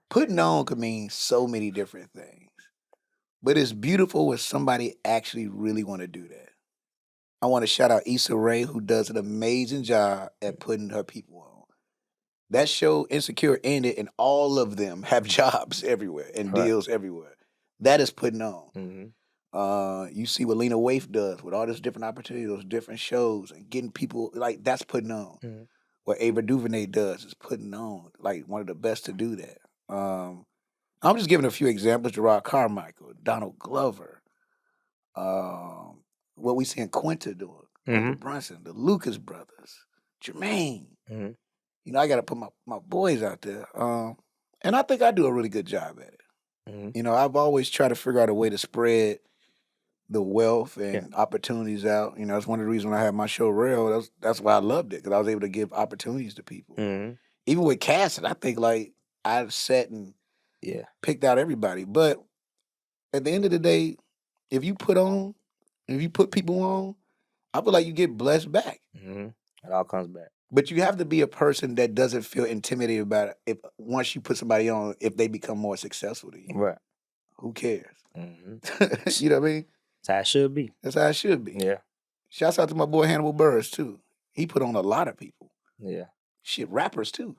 [SPEAKER 2] Putting on could mean so many different things. But it's beautiful when somebody actually really want to do that. I want to shout out Issa Rae, who does an amazing job at putting her people on. That show, Insecure, ended, and all of them have jobs everywhere and deals everywhere. That is putting on.
[SPEAKER 4] Mm-hmm.
[SPEAKER 2] You see what Lena Waithe does with all these different opportunities, those different shows, and getting people, like, that's putting on.
[SPEAKER 4] Mm-hmm.
[SPEAKER 2] What Ava DuVernay does is putting on, like, one of the best to do that. I'm just giving a few examples. Gerard Carmichael, Donald Glover, what we see in Quinta doing, Michael Brunson, the Lucas brothers, Jermaine.
[SPEAKER 4] Mm-hmm.
[SPEAKER 2] I got to put my boys out there. And I think I do a really good job at it.
[SPEAKER 4] Mm-hmm.
[SPEAKER 2] I've always tried to figure out a way to spread the wealth and opportunities out. That's one of the reasons when I had my show Rel, that's why I loved it, because I was able to give opportunities to people.
[SPEAKER 4] Mm-hmm.
[SPEAKER 2] Even with casting, I think, like, I sat and picked out everybody. But at the end of the day, if you put people on, I feel like you get blessed back.
[SPEAKER 4] Mm-hmm. It all comes back.
[SPEAKER 2] But you have to be a person that doesn't feel intimidated about it if once you put somebody on, if they become more successful to you.
[SPEAKER 4] Right.
[SPEAKER 2] Who cares?
[SPEAKER 4] Mm-hmm.
[SPEAKER 2] You know what I mean?
[SPEAKER 4] That's how it should be.
[SPEAKER 2] That's how it should be.
[SPEAKER 4] Yeah.
[SPEAKER 2] Shouts out to my boy Hannibal Buress, too. He put on a lot of people.
[SPEAKER 4] Yeah.
[SPEAKER 2] Shit, rappers, too.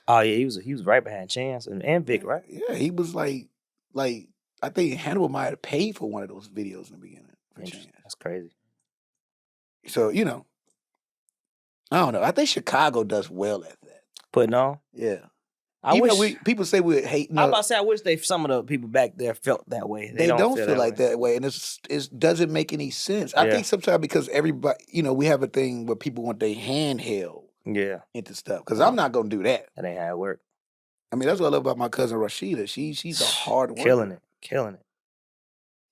[SPEAKER 4] Oh, yeah, he was right behind Chance and Vic, right?
[SPEAKER 2] Yeah, he was like, I think Hannibal might have paid for one of those videos in the beginning for Chance.
[SPEAKER 4] That's crazy.
[SPEAKER 2] So, I don't know. I think Chicago does well at that.
[SPEAKER 4] Putting on?
[SPEAKER 2] Yeah.
[SPEAKER 4] I wish
[SPEAKER 2] people say we're hating.
[SPEAKER 4] I'm about to say, I wish some of the people back there felt that way.
[SPEAKER 2] They don't feel like that way, and it doesn't make any sense. I think sometimes because everybody, we have a thing where people want their hand held into stuff. Because I'm not gonna do that.
[SPEAKER 4] That ain't how it works.
[SPEAKER 2] I mean, that's what I love about my cousin Rashida. She's a hard worker.
[SPEAKER 4] Killing it.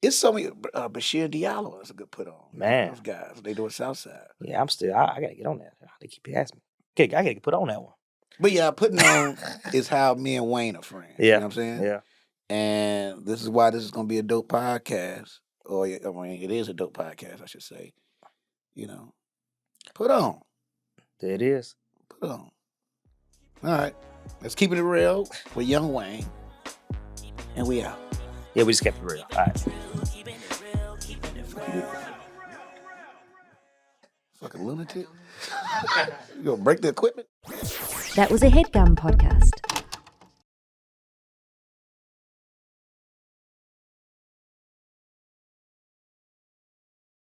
[SPEAKER 2] It's so many. Bashir Diallo is a good put on.
[SPEAKER 4] Man,
[SPEAKER 2] those guys, they do it Southside.
[SPEAKER 4] Yeah, I gotta get on that. They keep asking me. Okay, I gotta put on that one.
[SPEAKER 2] But yeah, putting on is how me and Wayne are friends.
[SPEAKER 4] Yeah.
[SPEAKER 2] You know what I'm saying?
[SPEAKER 4] Yeah.
[SPEAKER 2] And this is why this is going to be a dope podcast. Or, I mean, it is a dope podcast, I should say. Put on.
[SPEAKER 4] There it is.
[SPEAKER 2] Put on. All right. Let's keep it real with Young Wayne. And we out.
[SPEAKER 4] Yeah, we just kept it real. All right.
[SPEAKER 2] Fucking lunatic. You going to break the equipment?
[SPEAKER 1] That was a Headgum podcast.